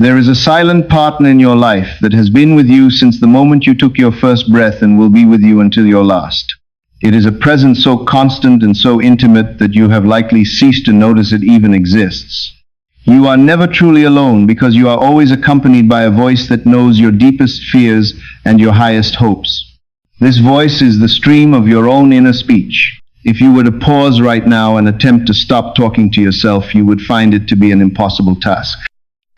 There is a silent partner in your life that has been with you since the moment you took your first breath and will be with you until your last. It is a presence so constant and so intimate that you have likely ceased to notice it even exists. You are never truly alone because you are always accompanied by a voice that knows your deepest fears and your highest hopes. This voice is the stream of your own inner speech. If you were to pause right now and attempt to stop talking to yourself, you would find it to be an impossible task.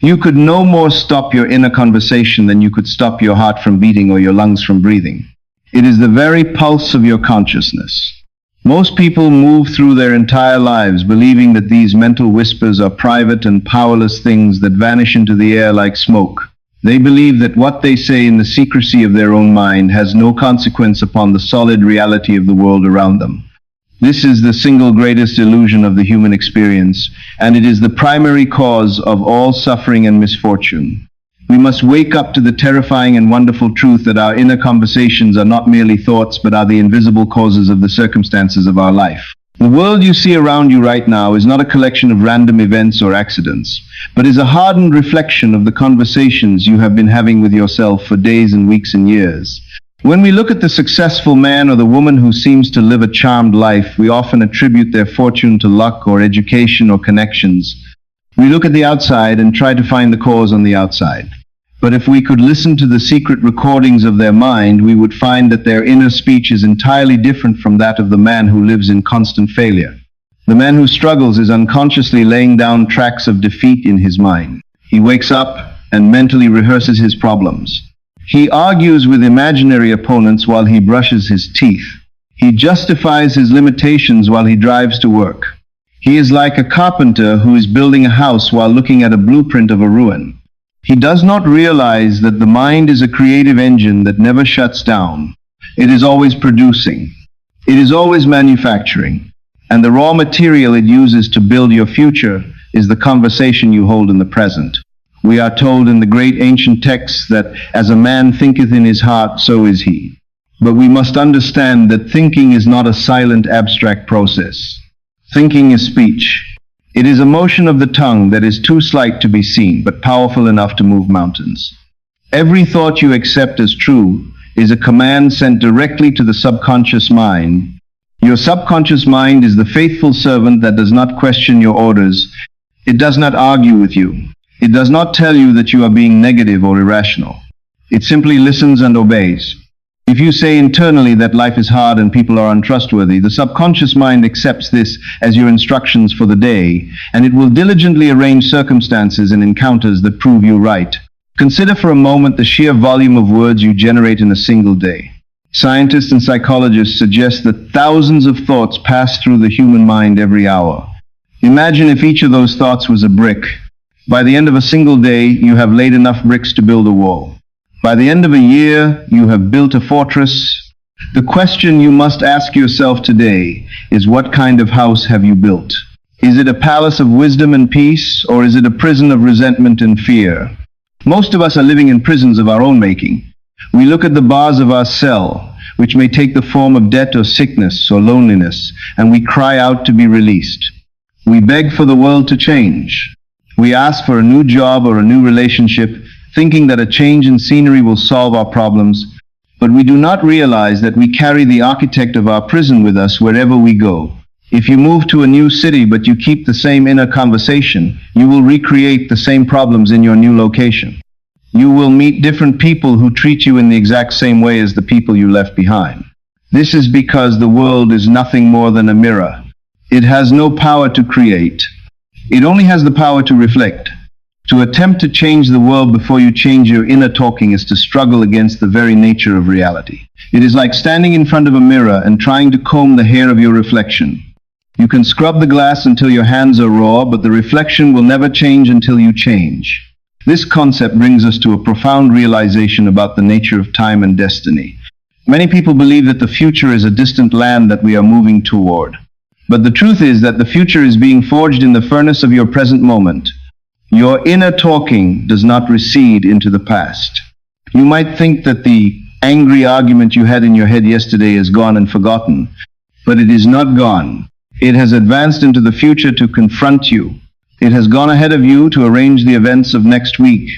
You could no more stop your inner conversation than you could stop your heart from beating or your lungs from breathing. It is the very pulse of your consciousness. Most people move through their entire lives believing that these mental whispers are private and powerless things that vanish into the air like smoke. They believe that what they say in the secrecy of their own mind has no consequence upon the solid reality of the world around them. This is the single greatest illusion of the human experience, and it is the primary cause of all suffering and misfortune. We must wake up to the terrifying and wonderful truth that our inner conversations are not merely thoughts, but are the invisible causes of the circumstances of our life. The world you see around you right now is not a collection of random events or accidents, but is a hardened reflection of the conversations you have been having with yourself for days and weeks and years. When we look at the successful man or the woman who seems to live a charmed life, we often attribute their fortune to luck or education or connections. We look at the outside and try to find the cause on the outside. But if we could listen to the secret recordings of their mind, we would find that their inner speech is entirely different from that of the man who lives in constant failure. The man who struggles is unconsciously laying down tracks of defeat in his mind. He wakes up and mentally rehearses his problems. He argues with imaginary opponents while he brushes his teeth. He justifies his limitations while he drives to work. He is like a carpenter who is building a house while looking at a blueprint of a ruin. He does not realize that the mind is a creative engine that never shuts down. It is always producing. It is always manufacturing. And the raw material it uses to build your future is the conversation you hold in the present. We are told in the great ancient texts that as a man thinketh in his heart, so is he. But we must understand that thinking is not a silent, abstract process. Thinking is speech. It is a motion of the tongue that is too slight to be seen, but powerful enough to move mountains. Every thought you accept as true is a command sent directly to the subconscious mind. Your subconscious mind is the faithful servant that does not question your orders. It does not argue with you. It does not tell you that you are being negative or irrational. It simply listens and obeys. If you say internally that life is hard and people are untrustworthy, the subconscious mind accepts this as your instructions for the day, and it will diligently arrange circumstances and encounters that prove you right. Consider for a moment the sheer volume of words you generate in a single day. Scientists and psychologists suggest that thousands of thoughts pass through the human mind every hour. Imagine if each of those thoughts was a brick. By the end of a single day, you have laid enough bricks to build a wall. By the end of a year, you have built a fortress. The question you must ask yourself today is, what kind of house have you built? Is it a palace of wisdom and peace, or is it a prison of resentment and fear? Most of us are living in prisons of our own making. We look at the bars of our cell, which may take the form of debt or sickness or loneliness, and we cry out to be released. We beg for the world to change. We ask for a new job or a new relationship, thinking that a change in scenery will solve our problems, but we do not realize that we carry the architect of our prison with us wherever we go. If you move to a new city but you keep the same inner conversation, you will recreate the same problems in your new location. You will meet different people who treat you in the exact same way as the people you left behind. This is because the world is nothing more than a mirror. It has no power to create. It only has the power to reflect. To attempt to change the world before you change your inner talking is to struggle against the very nature of reality. It is like standing in front of a mirror and trying to comb the hair of your reflection. You can scrub the glass until your hands are raw, but the reflection will never change until you change. This concept brings us to a profound realization about the nature of time and destiny. Many people believe that the future is a distant land that we are moving toward. But the truth is that the future is being forged in the furnace of your present moment. Your inner talking does not recede into the past. You might think that the angry argument you had in your head yesterday is gone and forgotten, but it is not gone. It has advanced into the future to confront you. It has gone ahead of you to arrange the events of next week.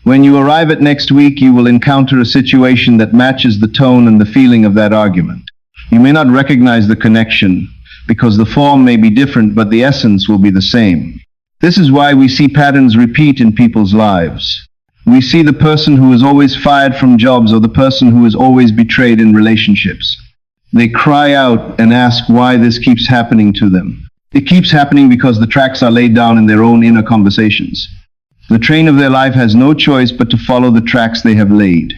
When you arrive at next week, you will encounter a situation that matches the tone and the feeling of that argument. You may not recognize the connection, because the form may be different, but the essence will be the same. This is why we see patterns repeat in people's lives. We see the person who is always fired from jobs, or the person who is always betrayed in relationships. They cry out and ask why this keeps happening to them. It keeps happening because the tracks are laid down in their own inner conversations. The train of their life has no choice but to follow the tracks they have laid.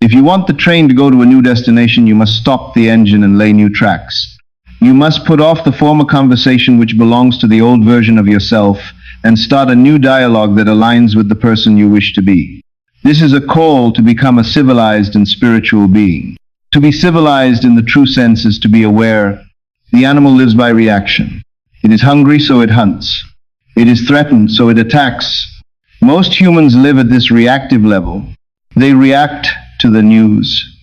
If you want the train to go to a new destination, you must stop the engine and lay new tracks. You must put off the former conversation which belongs to the old version of yourself and start a new dialogue that aligns with the person you wish to be. This is a call to become a civilized and spiritual being. To be civilized in the true sense is to be aware. The animal lives by reaction. It is hungry, so it hunts. It is threatened, so it attacks. Most humans live at this reactive level. They react to the news.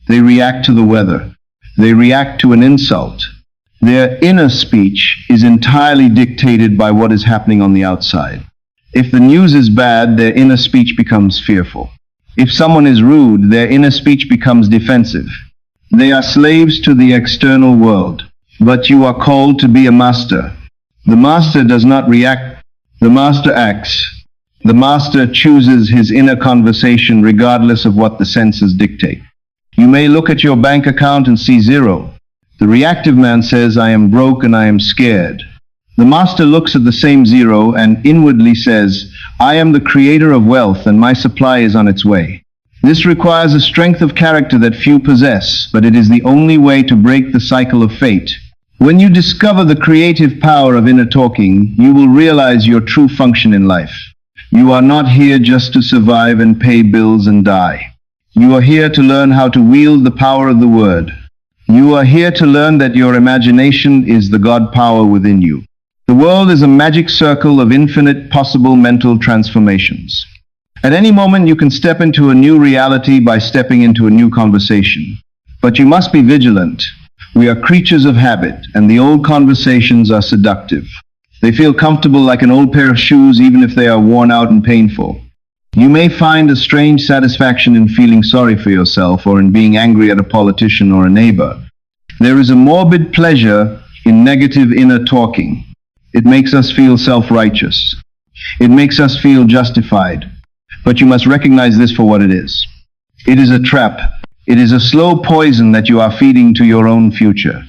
They react to the weather. They react to an insult. Their inner speech is entirely dictated by what is happening on the outside. If the news is bad, their inner speech becomes fearful. If someone is rude, their inner speech becomes defensive. They are slaves to the external world. But you are called to be a master. The master does not react. The master acts. The master chooses his inner conversation regardless of what the senses dictate. You may look at your bank account and see zero. The reactive man says, I am broke and I am scared. The master looks at the same zero and inwardly says, I am the creator of wealth and my supply is on its way. This requires a strength of character that few possess, but it is the only way to break the cycle of fate. When you discover the creative power of inner talking, you will realize your true function in life. You are not here just to survive and pay bills and die. You are here to learn how to wield the power of the word. You are here to learn that your imagination is the God power within you. The world is a magic circle of infinite possible mental transformations. At any moment you can step into a new reality by stepping into a new conversation. But you must be vigilant. We are creatures of habit, and the old conversations are seductive. They feel comfortable like an old pair of shoes, even if they are worn out and painful. You may find a strange satisfaction in feeling sorry for yourself or in being angry at a politician or a neighbor. There is a morbid pleasure in negative inner talking. It makes us feel self-righteous. It makes us feel justified. But you must recognize this for what it is. It is a trap. It is a slow poison that you are feeding to your own future.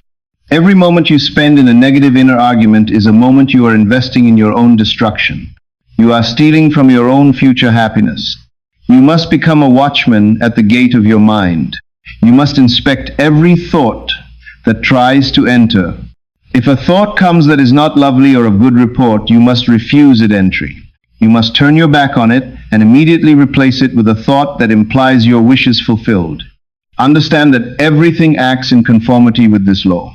Every moment you spend in a negative inner argument is a moment you are investing in your own destruction. You are stealing from your own future happiness. You must become a watchman at the gate of your mind. You must inspect every thought that tries to enter. If a thought comes that is not lovely or of good report, you must refuse its entry. You must turn your back on it and immediately replace it with a thought that implies your wishes fulfilled. Understand that everything acts in conformity with this law.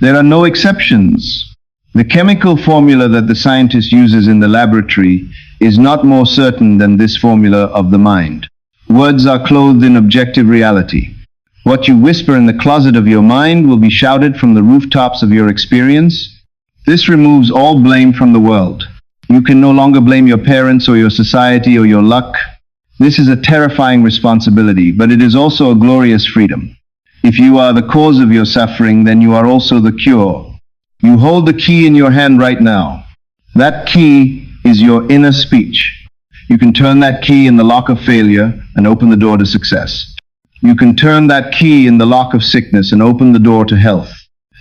There are no exceptions. The chemical formula that the scientist uses in the laboratory is not more certain than this formula of the mind. Words are clothed in objective reality. What you whisper in the closet of your mind will be shouted from the rooftops of your experience. This removes all blame from the world. You can no longer blame your parents or your society or your luck. This is a terrifying responsibility, but it is also a glorious freedom. If you are the cause of your suffering, then you are also the cure. You hold the key in your hand right now. That key is your inner speech. You can turn that key in the lock of failure and open the door to success. You can turn that key in the lock of sickness and open the door to health.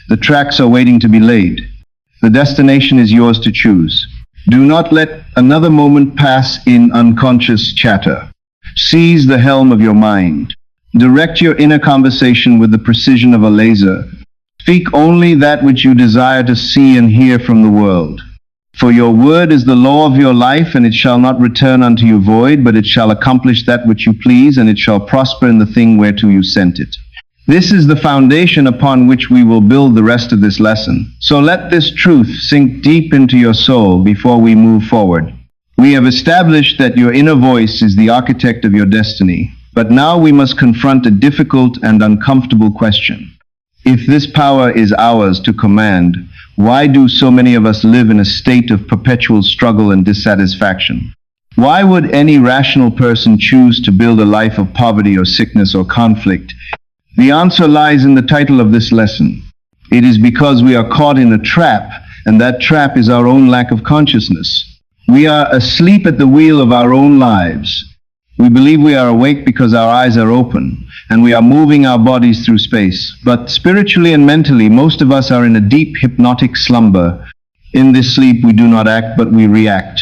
The tracks are waiting to be laid. The destination is yours to choose. Do not let another moment pass in unconscious chatter. Seize the helm of your mind. Direct your inner conversation with the precision of a laser. Speak only that which you desire to see and hear from the world. For your word is the law of your life, and it shall not return unto you void, but it shall accomplish that which you please, and it shall prosper in the thing whereto you sent it. This is the foundation upon which we will build the rest of this lesson. So let this truth sink deep into your soul before we move forward. We have established that your inner voice is the architect of your destiny, but now we must confront a difficult and uncomfortable question. If this power is ours to command, Why do so many of us live in a state of perpetual struggle and dissatisfaction? Why would any rational person choose to build a life of poverty or sickness or conflict? The answer lies in the title of this lesson. It is because we are caught in a trap, and that trap is our own lack of consciousness. We are asleep at the wheel of our own lives. We believe we are awake because our eyes are open, and we are moving our bodies through space. But spiritually and mentally, most of us are in a deep hypnotic slumber. In this sleep, we do not act, but we react.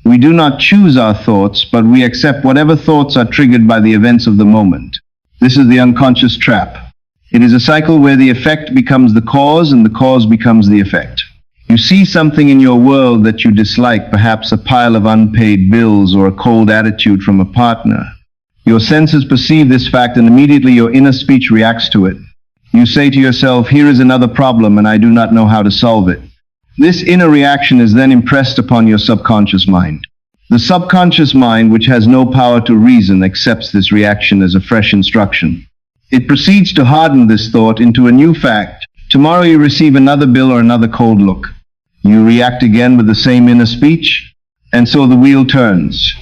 We do not choose our thoughts, but we accept whatever thoughts are triggered by the events of the moment. This is the unconscious trap. It is a cycle where the effect becomes the cause and the cause becomes the effect. You see something in your world that you dislike, perhaps a pile of unpaid bills or a cold attitude from a partner. Your senses perceive this fact and immediately your inner speech reacts to it. You say to yourself, "Here is another problem and I do not know how to solve it." This inner reaction is then impressed upon your subconscious mind. The subconscious mind, which has no power to reason, accepts this reaction as a fresh instruction. It proceeds to harden this thought into a new fact. Tomorrow you receive another bill or another cold look. You react again with the same inner speech, and so the wheel turns.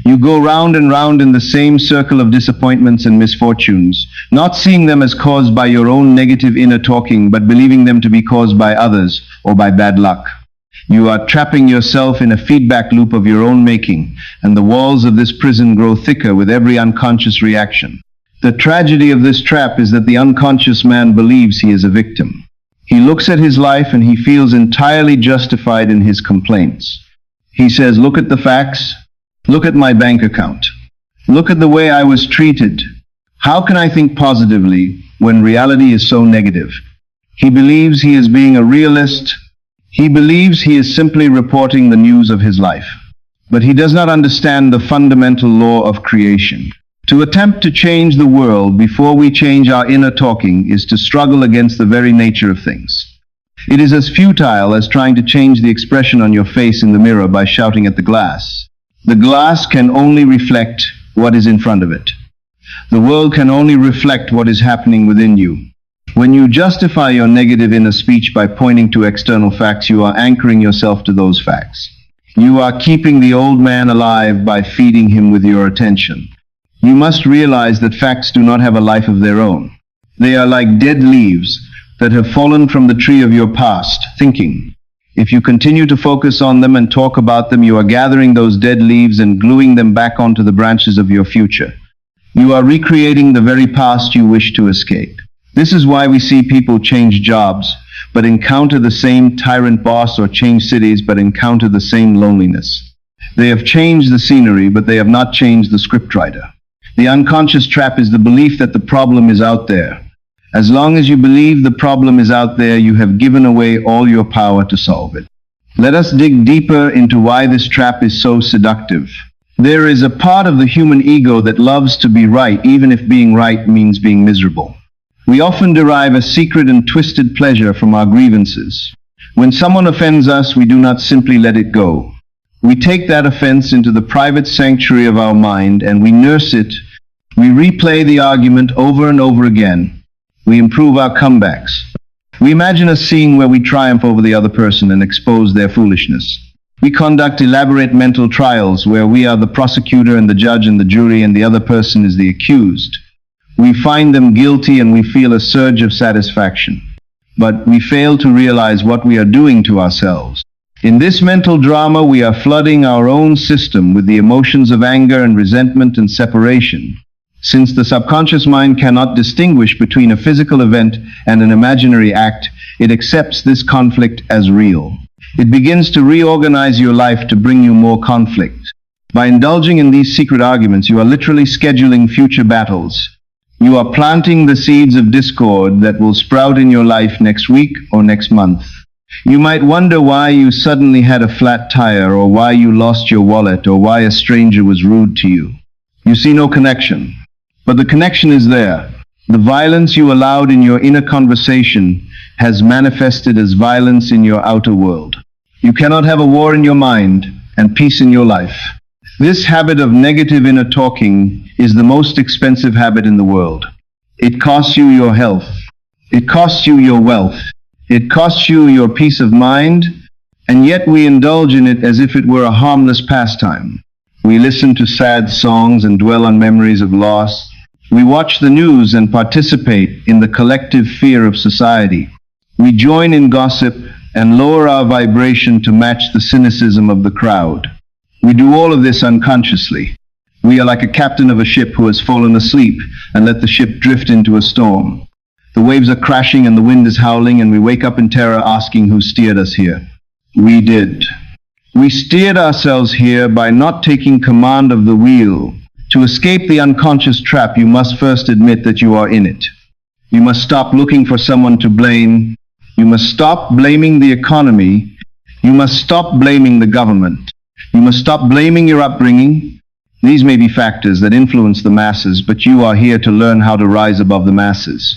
You go round and round in the same circle of disappointments and misfortunes, not seeing them as caused by your own negative inner talking, but believing them to be caused by others or by bad luck. You are trapping yourself in a feedback loop of your own making, and the walls of this prison grow thicker with every unconscious reaction. The tragedy of this trap is that the unconscious man believes he is a victim. He looks at his life and he feels entirely justified in his complaints. He says, "Look at the facts. Look at my bank account. Look at the way I was treated. How can I think positively when reality is so negative?" He believes he is being a realist. He believes he is simply reporting the news of his life. But he does not understand the fundamental law of creation. To attempt to change the world before we change our inner talking is to struggle against the very nature of things. It is as futile as trying to change the expression on your face in the mirror by shouting at the glass. The glass can only reflect what is in front of it. The world can only reflect what is happening within you. When you justify your negative inner speech by pointing to external facts, you are anchoring yourself to those facts. You are keeping the old man alive by feeding him with your attention. You must realize that facts do not have a life of their own. They are like dead leaves that have fallen from the tree of your past thinking. If you continue to focus on them and talk about them, you are gathering those dead leaves and gluing them back onto the branches of your future. You are recreating the very past you wish to escape. This is why we see people change jobs, but encounter the same tyrant boss, or change cities, but encounter the same loneliness. They have changed the scenery, but they have not changed the scriptwriter. The unconscious trap is the belief that the problem is out there. As long as you believe the problem is out there, you have given away all your power to solve it. Let us dig deeper into why this trap is so seductive. There is a part of the human ego that loves to be right, even if being right means being miserable. We often derive a secret and twisted pleasure from our grievances. When someone offends us, we do not simply let it go. We take that offense into the private sanctuary of our mind and we nurse it. We replay the argument over and over again. We improve our comebacks. We imagine a scene where we triumph over the other person and expose their foolishness. We conduct elaborate mental trials where we are the prosecutor and the judge and the jury, and the other person is the accused. We find them guilty and we feel a surge of satisfaction. But we fail to realize what we are doing to ourselves. In this mental drama, we are flooding our own system with the emotions of anger and resentment and separation. Since the subconscious mind cannot distinguish between a physical event and an imaginary act, it accepts this conflict as real. It begins to reorganize your life to bring you more conflict. By indulging in these secret arguments, you are literally scheduling future battles. You are planting the seeds of discord that will sprout in your life next week or next month. You might wonder why you suddenly had a flat tire, or why you lost your wallet, or why a stranger was rude to you. You see no connection. But the connection is there. The violence you allowed in your inner conversation has manifested as violence in your outer world. You cannot have a war in your mind and peace in your life. This habit of negative inner talking is the most expensive habit in the world. It costs you your health. It costs you your wealth. It costs you your peace of mind, and yet we indulge in it as if it were a harmless pastime. We listen to sad songs and dwell on memories of loss. We watch the news and participate in the collective fear of society. We join in gossip and lower our vibration to match the cynicism of the crowd. We do all of this unconsciously. We are like a captain of a ship who has fallen asleep and let the ship drift into a storm. The waves are crashing and the wind is howling, and we wake up in terror asking who steered us here. We did. We steered ourselves here by not taking command of the wheel. To escape the unconscious trap, you must first admit that you are in it. You must stop looking for someone to blame. You must stop blaming the economy. You must stop blaming the government. You must stop blaming your upbringing. These may be factors that influence the masses, but you are here to learn how to rise above the masses.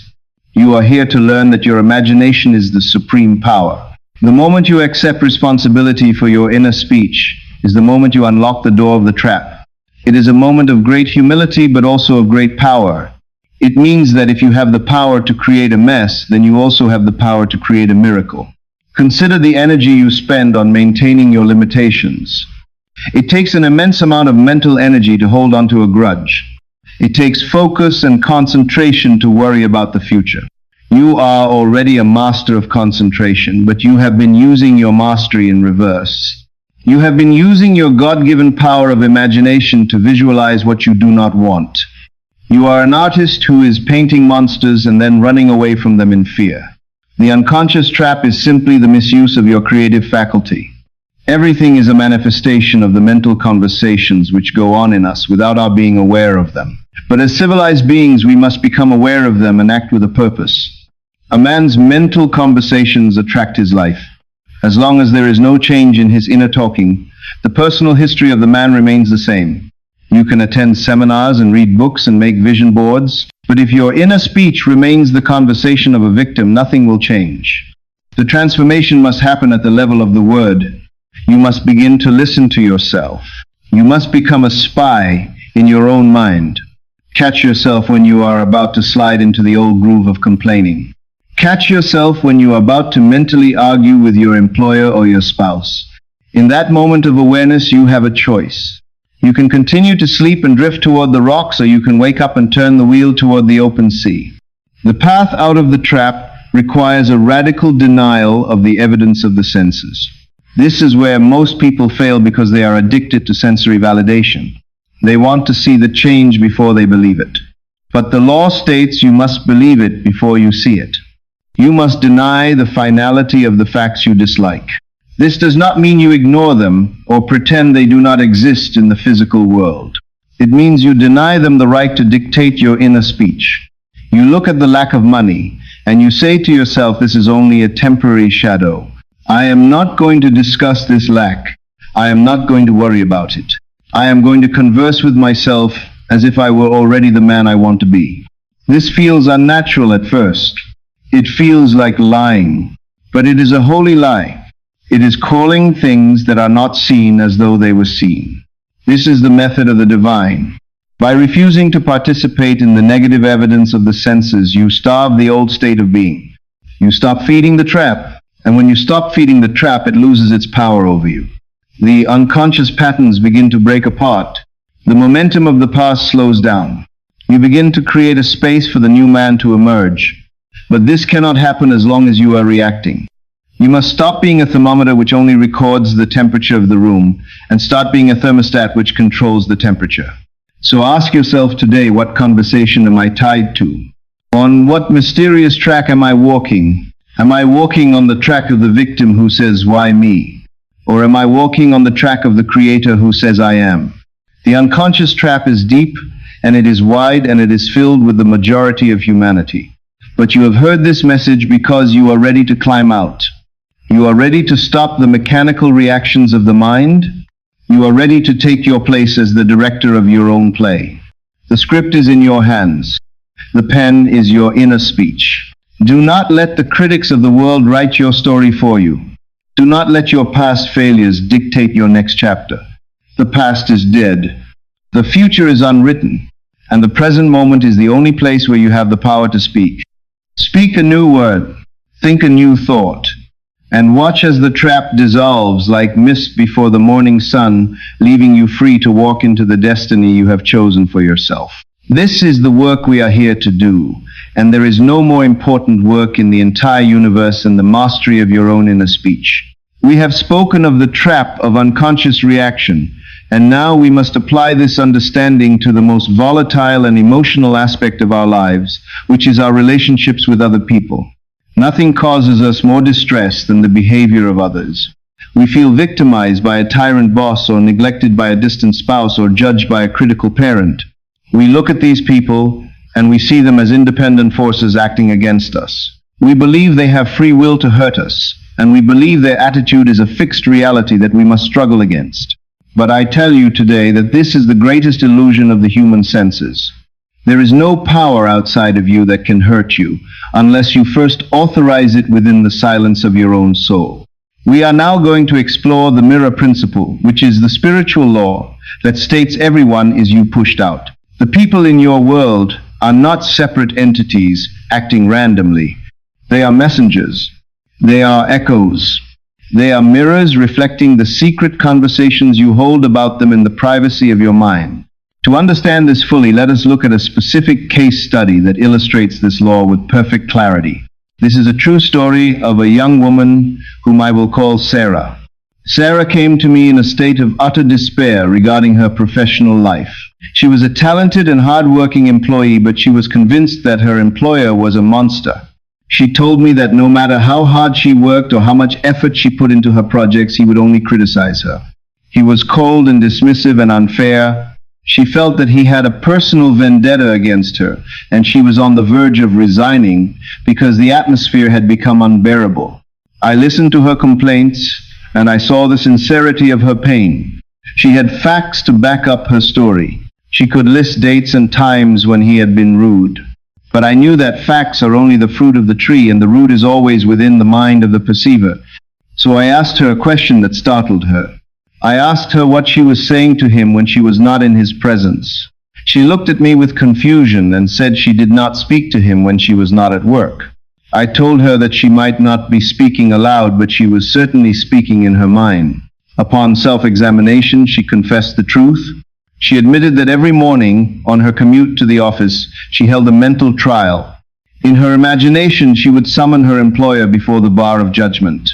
You are here to learn that your imagination is the supreme power. The moment you accept responsibility for your inner speech is the moment you unlock the door of the trap. It is a moment of great humility, but also of great power. It means that if you have the power to create a mess, then you also have the power to create a miracle. Consider the energy you spend on maintaining your limitations. It takes an immense amount of mental energy to hold on to a grudge. It takes focus and concentration to worry about the future. You are already a master of concentration, but you have been using your mastery in reverse. You have been using your God-given power of imagination to visualize what you do not want. You are an artist who is painting monsters and then running away from them in fear. The unconscious trap is simply the misuse of your creative faculty. Everything is a manifestation of the mental conversations which go on in us without our being aware of them. But as civilized beings, we must become aware of them and act with a purpose. A man's mental conversations attract his life. As long as there is no change in his inner talking, the personal history of the man remains the same. You can attend seminars and read books and make vision boards, but if your inner speech remains the conversation of a victim, nothing will change. The transformation must happen at the level of the word. You must begin to listen to yourself. You must become a spy in your own mind. Catch yourself when you are about to slide into the old groove of complaining. Catch yourself when you are about to mentally argue with your employer or your spouse. In that moment of awareness, you have a choice. You can continue to sleep and drift toward the rocks, or you can wake up and turn the wheel toward the open sea. The path out of the trap requires a radical denial of the evidence of the senses. This is where most people fail because they are addicted to sensory validation. They want to see the change before they believe it. But the law states you must believe it before you see it. You must deny the finality of the facts you dislike. This does not mean you ignore them or pretend they do not exist in the physical world. It means you deny them the right to dictate your inner speech. You look at the lack of money and you say to yourself, this is only a temporary shadow. I am not going to discuss this lack. I am not going to worry about it. I am going to converse with myself as if I were already the man I want to be. This feels unnatural at first. It feels like lying, but it is a holy lie. It is calling things that are not seen as though they were seen. This is the method of the divine. By refusing to participate in the negative evidence of the senses, you starve the old state of being. You stop feeding the trap, and when you stop feeding the trap, it loses its power over you. The unconscious patterns begin to break apart. The momentum of the past slows down. You begin to create a space for the new man to emerge. But this cannot happen as long as you are reacting. You must stop being a thermometer which only records the temperature of the room and start being a thermostat which controls the temperature. So ask yourself today, what conversation am I tied to? On what mysterious track am I walking? Am I walking on the track of the victim who says, why me? Or am I walking on the track of the creator who says, I am? The unconscious trap is deep, and it is wide, and it is filled with the majority of humanity. But you have heard this message because you are ready to climb out. You are ready to stop the mechanical reactions of the mind. You are ready to take your place as the director of your own play. The script is in your hands. The pen is your inner speech. Do not let the critics of the world write your story for you. Do not let your past failures dictate your next chapter. The past is dead. The future is unwritten, and the present moment is the only place where you have the power to speak. Speak a new word. Think a new thought, and watch as the trap dissolves like mist before the morning sun, leaving you free to walk into the destiny you have chosen for yourself. This is the work we are here to do, and there is no more important work in the entire universe than the mastery of your own inner speech. We have spoken of the trap of unconscious reaction, and now we must apply this understanding to the most volatile and emotional aspect of our lives, which is our relationships with other people. Nothing causes us more distress than the behavior of others. We feel victimized by a tyrant boss, or neglected by a distant spouse, or judged by a critical parent. We look at these people and we see them as independent forces acting against us. We believe they have free will to hurt us, and we believe their attitude is a fixed reality that we must struggle against. But I tell you today that this is the greatest illusion of the human senses. There is no power outside of you that can hurt you, unless you first authorize it within the silence of your own soul. We are now going to explore the mirror principle, which is the spiritual law that states everyone is you pushed out. The people in your world are not separate entities acting randomly. They are messengers. They are echoes. They are mirrors reflecting the secret conversations you hold about them in the privacy of your mind. To understand this fully, let us look at a specific case study that illustrates this law with perfect clarity. This is a true story of a young woman whom I will call Sarah. Sarah came to me in a state of utter despair regarding her professional life. She was a talented and hard-working employee, but she was convinced that her employer was a monster. She told me that no matter how hard she worked or how much effort she put into her projects, he would only criticize her. He was cold and dismissive and unfair. She felt that he had a personal vendetta against her, and she was on the verge of resigning because the atmosphere had become unbearable. I listened to her complaints, and I saw the sincerity of her pain. She had facts to back up her story. She could list dates and times when he had been rude. But I knew that facts are only the fruit of the tree, and the root is always within the mind of the perceiver. So I asked her a question that startled her. I asked her what she was saying to him when she was not in his presence. She looked at me with confusion and said she did not speak to him when she was not at work. I told her that she might not be speaking aloud, but she was certainly speaking in her mind. Upon self-examination, she confessed the truth. She admitted that every morning, on her commute to the office, she held a mental trial. In her imagination, she would summon her employer before the bar of judgment.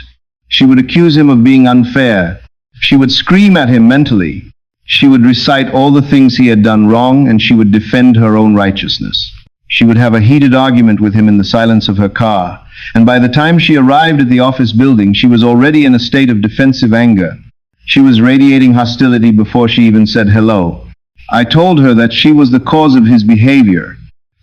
She would accuse him of being unfair. She would scream at him mentally. She would recite all the things he had done wrong, and she would defend her own righteousness. She would have a heated argument with him in the silence of her car, and by the time she arrived at the office building, she was already in a state of defensive anger. She was radiating hostility before she even said hello. I told her that she was the cause of his behavior.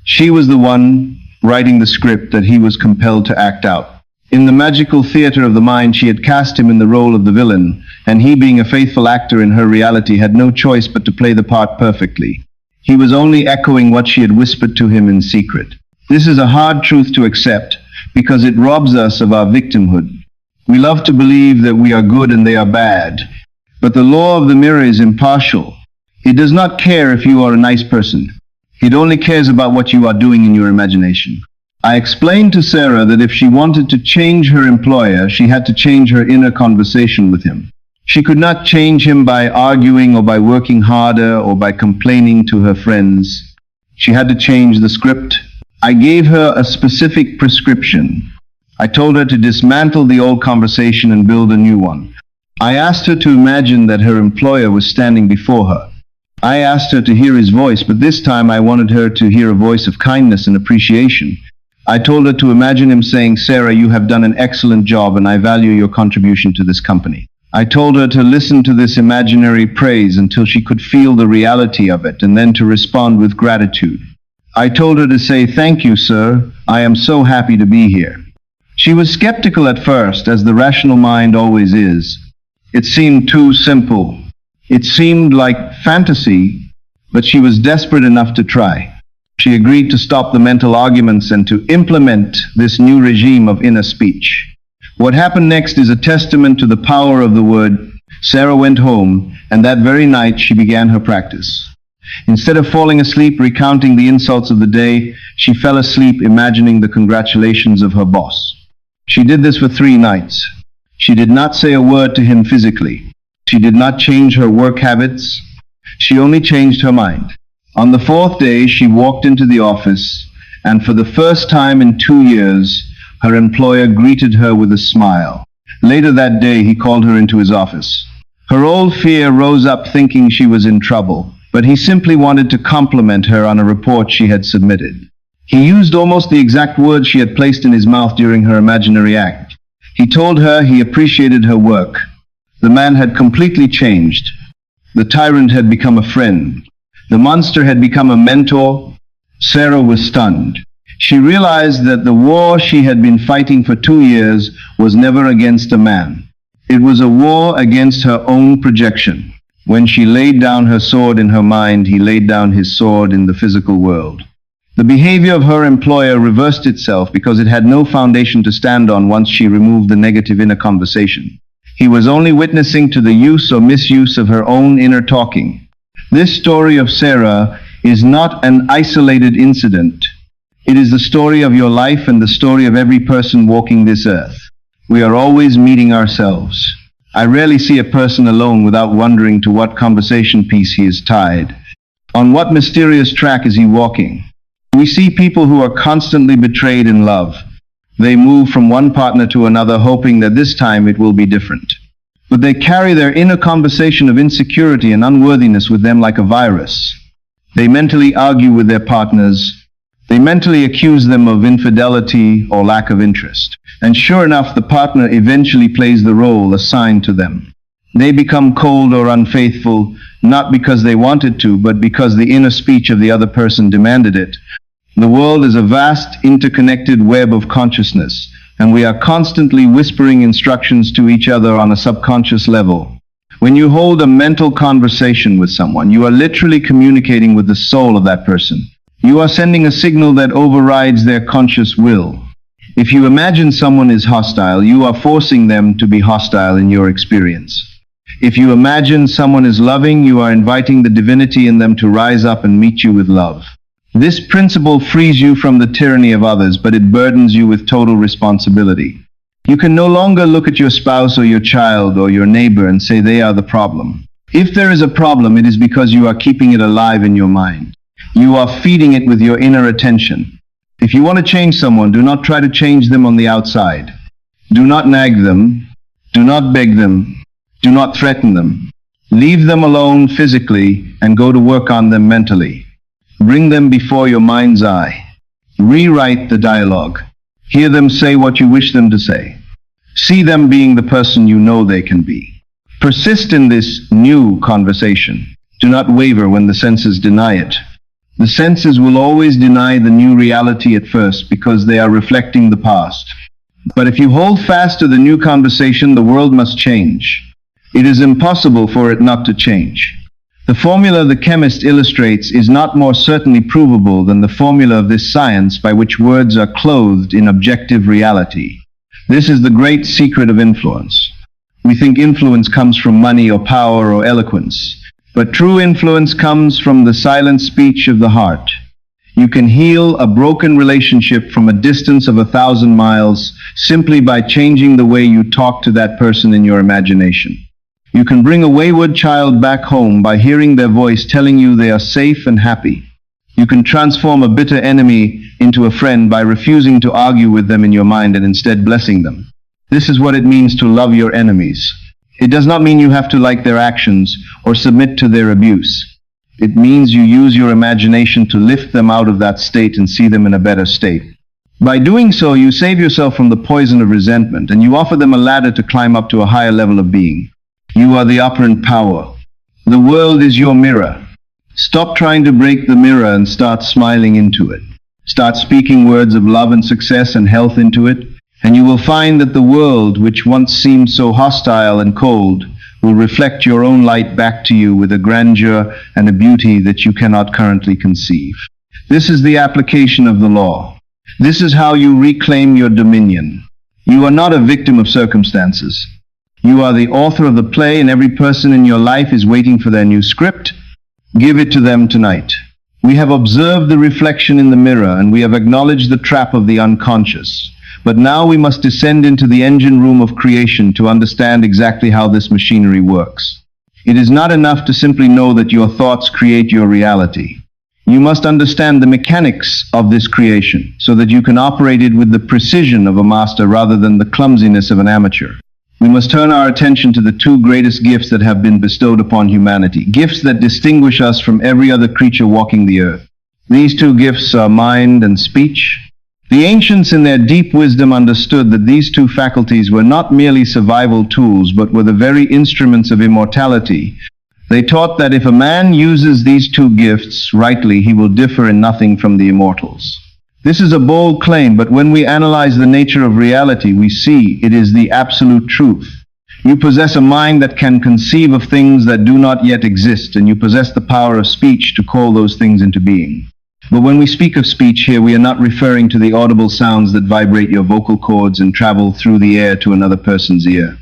She was the one writing the script that he was compelled to act out. In the magical theater of the mind, she had cast him in the role of the villain, and he, being a faithful actor in her reality, had no choice but to play the part perfectly. He was only echoing what she had whispered to him in secret. This is a hard truth to accept because it robs us of our victimhood. We love to believe that we are good and they are bad, but the law of the mirror is impartial. It does not care if you are a nice person. It only cares about what you are doing in your imagination. I explained to Sarah that if she wanted to change her employer, she had to change her inner conversation with him. She could not change him by arguing or by working harder or by complaining to her friends. She had to change the script. I gave her a specific prescription. I told her to dismantle the old conversation and build a new one. I asked her to imagine that her employer was standing before her. I asked her to hear his voice, but this time I wanted her to hear a voice of kindness and appreciation. I told her to imagine him saying, "Sarah, you have done an excellent job and I value your contribution to this company." I told her to listen to this imaginary praise until she could feel the reality of it, and then to respond with gratitude. I told her to say, "Thank you, sir. I am so happy to be here." She was skeptical at first, as the rational mind always is. It seemed too simple. It seemed like fantasy, but she was desperate enough to try. She agreed to stop the mental arguments and to implement this new regime of inner speech. What happened next is a testament to the power of the word. Sarah went home, and that very night she began her practice. Instead of falling asleep recounting the insults of the day, she fell asleep imagining the congratulations of her boss. She did this for 3 nights. She did not say a word to him physically. She did not change her work habits. She only changed her mind. On the 4th day, she walked into the office, and for the first time in 2 years, her employer greeted her with a smile. Later that day, he called her into his office. Her old fear rose up thinking she was in trouble, but he simply wanted to compliment her on a report she had submitted. He used almost the exact words she had placed in his mouth during her imaginary act. He told her he appreciated her work. The man had completely changed. The tyrant had become a friend. The monster had become a mentor. Sarah was stunned. She realized that the war she had been fighting for 2 years was never against a man. It was a war against her own projection. When she laid down her sword in her mind, he laid down his sword in the physical world. The behavior of her employer reversed itself because it had no foundation to stand on once she removed the negative inner conversation. He was only witnessing to the use or misuse of her own inner talking. This story of Sarah is not an isolated incident. It is the story of your life and the story of every person walking this earth. We are always meeting ourselves. I rarely see a person alone without wondering to what conversation piece he is tied. On what mysterious track is he walking? We see people who are constantly betrayed in love. They move from one partner to another hoping that this time it will be different. But they carry their inner conversation of insecurity and unworthiness with them like a virus. They mentally argue with their partners. They mentally accuse them of infidelity or lack of interest. And sure enough, the partner eventually plays the role assigned to them. They become cold or unfaithful, not because they wanted to, but because the inner speech of the other person demanded it. The world is a vast, interconnected web of consciousness, and we are constantly whispering instructions to each other on a subconscious level. When you hold a mental conversation with someone, you are literally communicating with the soul of that person. You are sending a signal that overrides their conscious will. If you imagine someone is hostile, you are forcing them to be hostile in your experience. If you imagine someone is loving, you are inviting the divinity in them to rise up and meet you with love. This principle frees you from the tyranny of others, but it burdens you with total responsibility. You can no longer look at your spouse or your child or your neighbor and say they are the problem. If there is a problem, it is because you are keeping it alive in your mind. You are feeding it with your inner attention. If you want to change someone, do not try to change them on the outside. Do not nag them. Do not beg them. Do not threaten them. Leave them alone physically and go to work on them mentally. Bring them before your mind's eye. Rewrite the dialogue. Hear them say what you wish them to say. See them being the person you know they can be. Persist in this new conversation. Do not waver when the senses deny it. The senses will always deny the new reality at first because they are reflecting the past. But if you hold fast to the new conversation, the world must change. It is impossible for it not to change. The formula the chemist illustrates is not more certainly provable than the formula of this science by which words are clothed in objective reality. This is the great secret of influence. We think influence comes from money or power or eloquence, but true influence comes from the silent speech of the heart. You can heal a broken relationship from a distance of 1,000 miles simply by changing the way you talk to that person in your imagination. You can bring a wayward child back home by hearing their voice telling you they are safe and happy. You can transform a bitter enemy into a friend by refusing to argue with them in your mind and instead blessing them. This is what it means to love your enemies. It does not mean you have to like their actions or submit to their abuse. It means you use your imagination to lift them out of that state and see them in a better state. By doing so, you save yourself from the poison of resentment, and you offer them a ladder to climb up to a higher level of being. You are the operant power. The world is your mirror. Stop trying to break the mirror and start smiling into it. Start speaking words of love and success and health into it, and you will find that the world, which once seemed so hostile and cold, will reflect your own light back to you with a grandeur and a beauty that you cannot currently conceive. This is the application of the law. This is how you reclaim your dominion. You are not a victim of circumstances. You are the author of the play, and every person in your life is waiting for their new script. Give it to them tonight. We have observed the reflection in the mirror, and we have acknowledged the trap of the unconscious. But now we must descend into the engine room of creation to understand exactly how this machinery works. It is not enough to simply know that your thoughts create your reality. You must understand the mechanics of this creation so that you can operate it with the precision of a master rather than the clumsiness of an amateur. We must turn our attention to the two greatest gifts that have been bestowed upon humanity, gifts that distinguish us from every other creature walking the earth. These two gifts are mind and speech. The ancients in their deep wisdom understood that these two faculties were not merely survival tools, but were the very instruments of immortality. They taught that if a man uses these two gifts rightly, he will differ in nothing from the immortals. This is a bold claim, but when we analyze the nature of reality, we see it is the absolute truth. You possess a mind that can conceive of things that do not yet exist, and you possess the power of speech to call those things into being. But when we speak of speech here, we are not referring to the audible sounds that vibrate your vocal cords and travel through the air to another person's ear.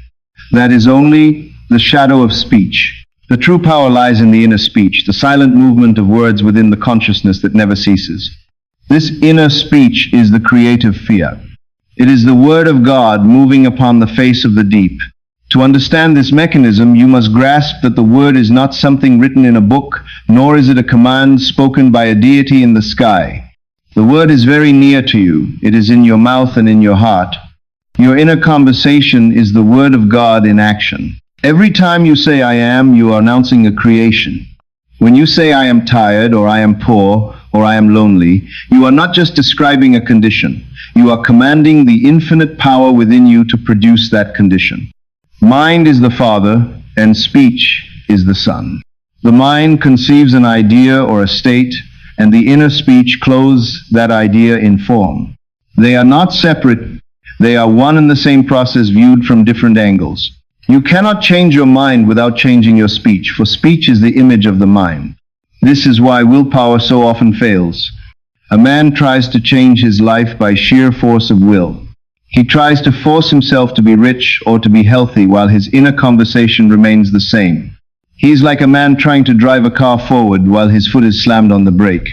That is only the shadow of speech. The true power lies in the inner speech, the silent movement of words within the consciousness that never ceases. This inner speech is the creative fiat. It is the word of God moving upon the face of the deep. To understand this mechanism, you must grasp that the word is not something written in a book, nor is it a command spoken by a deity in the sky. The word is very near to you. It is in your mouth and in your heart. Your inner conversation is the word of God in action. Every time you say I am, you are announcing a creation. When you say I am tired, or I am poor, or I am lonely, you are not just describing a condition. You are commanding the infinite power within you to produce that condition. Mind is the Father, and speech is the Son. The mind conceives an idea or a state, and the inner speech clothes that idea in form. They are not separate. They are one and the same process viewed from different angles. You cannot change your mind without changing your speech, for speech is the image of the mind. This is why willpower so often fails. A man tries to change his life by sheer force of will. He tries to force himself to be rich or to be healthy while his inner conversation remains the same. He is like a man trying to drive a car forward while his foot is slammed on the brake.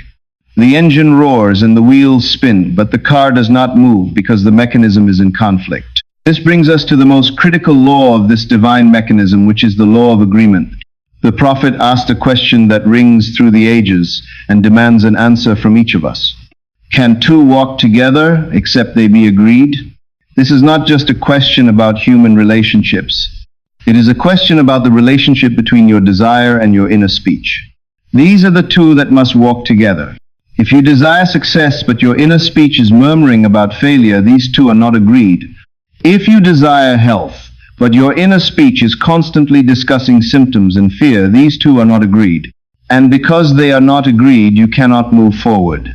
The engine roars and the wheels spin, but the car does not move because the mechanism is in conflict. This brings us to the most critical law of this divine mechanism, which is the law of agreement. The prophet asked a question that rings through the ages and demands an answer from each of us. Can two walk together except they be agreed? This is not just a question about human relationships. It is a question about the relationship between your desire and your inner speech. These are the two that must walk together. If you desire success but your inner speech is murmuring about failure, these two are not agreed. If you desire health, but your inner speech is constantly discussing symptoms and fear, these two are not agreed. And because they are not agreed, you cannot move forward.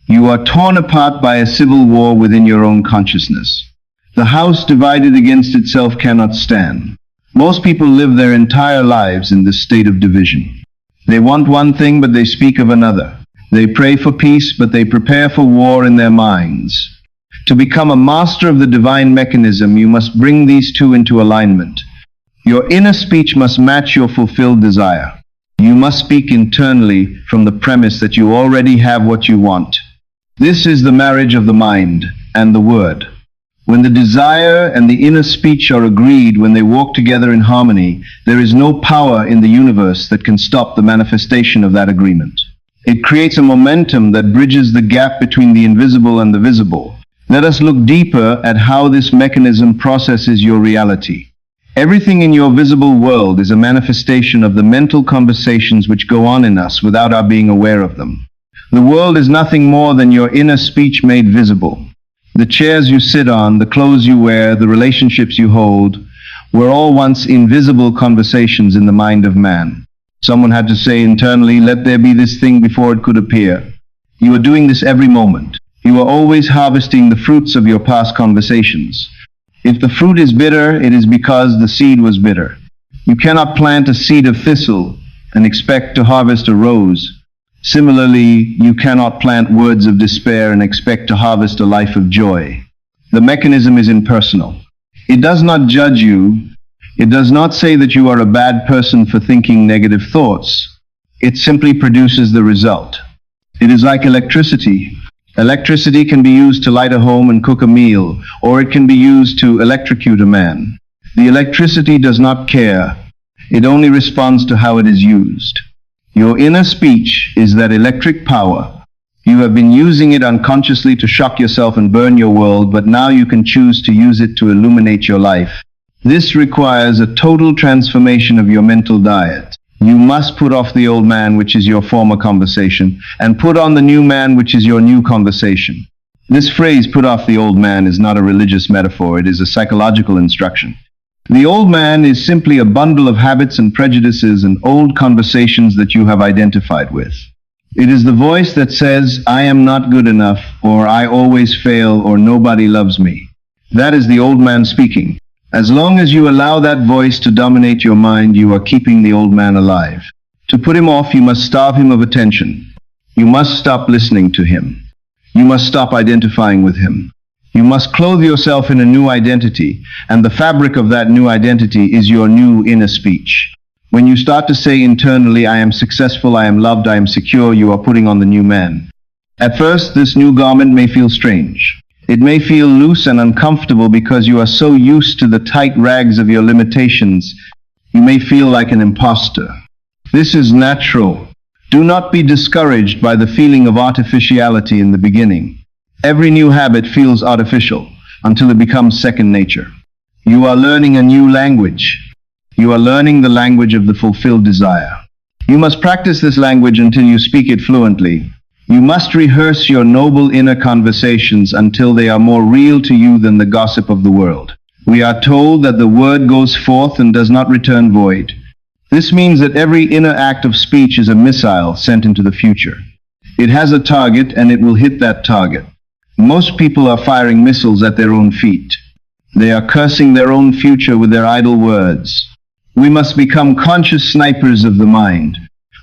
You are torn apart by a civil war within your own consciousness. The house divided against itself cannot stand. Most people live their entire lives in this state of division. They want one thing, but they speak of another. They pray for peace, but they prepare for war in their minds. To become a master of the divine mechanism, you must bring these two into alignment. Your inner speech must match your fulfilled desire. You must speak internally from the premise that you already have what you want. This is the marriage of the mind and the word. When the desire and the inner speech are agreed, when they walk together in harmony, there is no power in the universe that can stop the manifestation of that agreement. It creates a momentum that bridges the gap between the invisible and the visible. Let us look deeper at how this mechanism processes your reality. Everything in your visible world is a manifestation of the mental conversations which go on in us without our being aware of them. The world is nothing more than your inner speech made visible. The chairs you sit on, the clothes you wear, the relationships you hold, were all once invisible conversations in the mind of man. Someone had to say internally, let there be this thing before it could appear. You are doing this every moment. You are always harvesting the fruits of your past conversations. If the fruit is bitter, it is because the seed was bitter. You cannot plant a seed of thistle and expect to harvest a rose. Similarly, you cannot plant words of despair and expect to harvest a life of joy. The mechanism is impersonal. It does not judge you. It does not say that you are a bad person for thinking negative thoughts. It simply produces the result. It is like electricity. Electricity can be used to light a home and cook a meal, or it can be used to electrocute a man. The electricity does not care. It only responds to how it is used. Your inner speech is that electric power. You have been using it unconsciously to shock yourself and burn your world, but now you can choose to use it to illuminate your life. This requires a total transformation of your mental diet. You must put off the old man, which is your former conversation, and put on the new man, which is your new conversation. This phrase, put off the old man, is not a religious metaphor. It is a psychological instruction. The old man is simply a bundle of habits and prejudices and old conversations that you have identified with. It is the voice that says, I am not good enough, or I always fail, or nobody loves me. That is the old man speaking. As long as you allow that voice to dominate your mind, you are keeping the old man alive. To put him off, you must starve him of attention. You must stop listening to him. You must stop identifying with him. You must clothe yourself in a new identity, and the fabric of that new identity is your new inner speech. When you start to say internally, I am successful, I am loved, I am secure, you are putting on the new man. At first, this new garment may feel strange. It may feel loose and uncomfortable because you are so used to the tight rags of your limitations. You may feel like an imposter. This is natural. Do not be discouraged by the feeling of artificiality in the beginning. Every new habit feels artificial until it becomes second nature. You are learning a new language. You are learning the language of the fulfilled desire. You must practice this language until you speak it fluently. You must rehearse your noble inner conversations until they are more real to you than the gossip of the world. We are told that the word goes forth and does not return void. This means that every inner act of speech is a missile sent into the future. It has a target and it will hit that target. Most people are firing missiles at their own feet. They are cursing their own future with their idle words. We must become conscious snipers of the mind.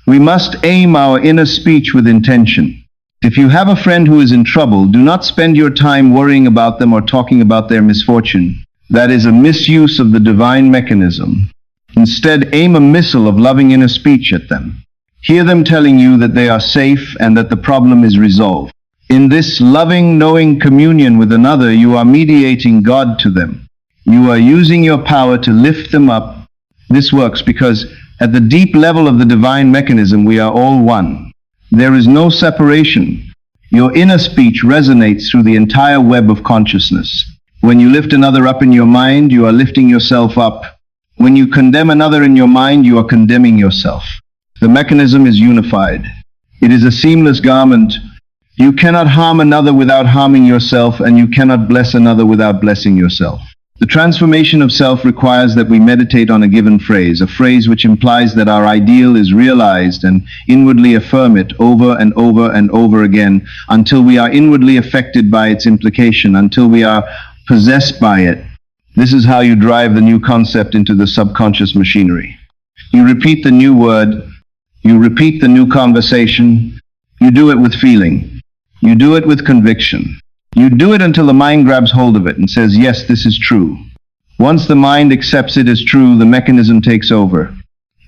We must aim our inner speech with intention. If you have a friend who is in trouble, do not spend your time worrying about them or talking about their misfortune. That is a misuse of the divine mechanism. Instead, aim a missile of loving inner speech at them. Hear them telling you that they are safe and that the problem is resolved. In this loving, knowing communion with another, you are mediating God to them. You are using your power to lift them up. This works because at the deep level of the divine mechanism, we are all one. There is no separation. Your inner speech resonates through the entire web of consciousness. When you lift another up in your mind, you are lifting yourself up. When you condemn another in your mind, you are condemning yourself. The mechanism is unified. It is a seamless garment. You cannot harm another without harming yourself, and you cannot bless another without blessing yourself. The transformation of self requires that we meditate on a given phrase, a phrase which implies that our ideal is realized, and inwardly affirm it over and over and over again until we are inwardly affected by its implication, until we are possessed by it. This is how you drive the new concept into the subconscious machinery. You repeat the new word, you repeat the new conversation, you do it with feeling, you do it with conviction. You do it until the mind grabs hold of it and says, yes, this is true. Once the mind accepts it as true, the mechanism takes over.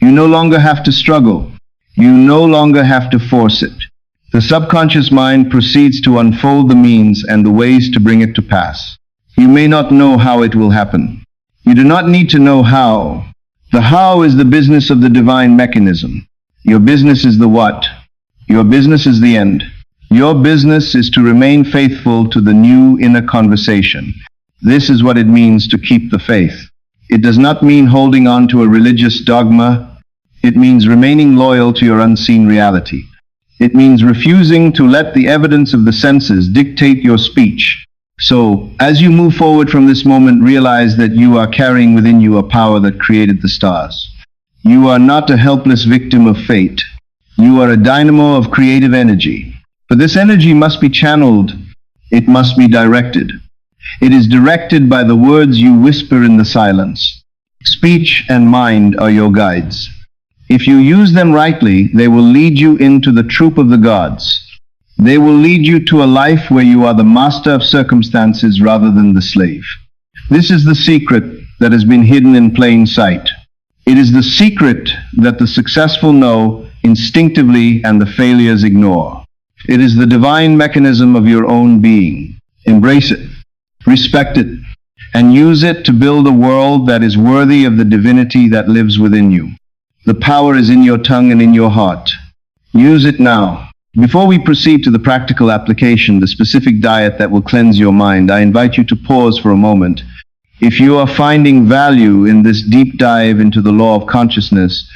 You no longer have to struggle. You no longer have to force it. The subconscious mind proceeds to unfold the means and the ways to bring it to pass. You may not know how it will happen. You do not need to know how. The how is the business of the divine mechanism. Your business is the what. Your business is the end. Your business is to remain faithful to the new inner conversation. This is what it means to keep the faith. It does not mean holding on to a religious dogma. It means remaining loyal to your unseen reality. It means refusing to let the evidence of the senses dictate your speech. So, as you move forward from this moment, realize that you are carrying within you a power that created the stars. You are not a helpless victim of fate. You are a dynamo of creative energy. But this energy must be channeled. It must be directed. It is directed by the words you whisper in the silence. Speech and mind are your guides. If you use them rightly, they will lead you into the troop of the gods. They will lead you to a life where you are the master of circumstances rather than the slave. This is the secret that has been hidden in plain sight. It is the secret that the successful know instinctively and the failures ignore. It is the divine mechanism of your own being. Embrace it, respect it, and use it to build a world that is worthy of the divinity that lives within you. The power is in your tongue and in your heart. Use it now. Before we proceed to the practical application, the specific diet that will cleanse your mind, I invite you to pause for a moment. If you are finding value in this deep dive into the law of consciousness,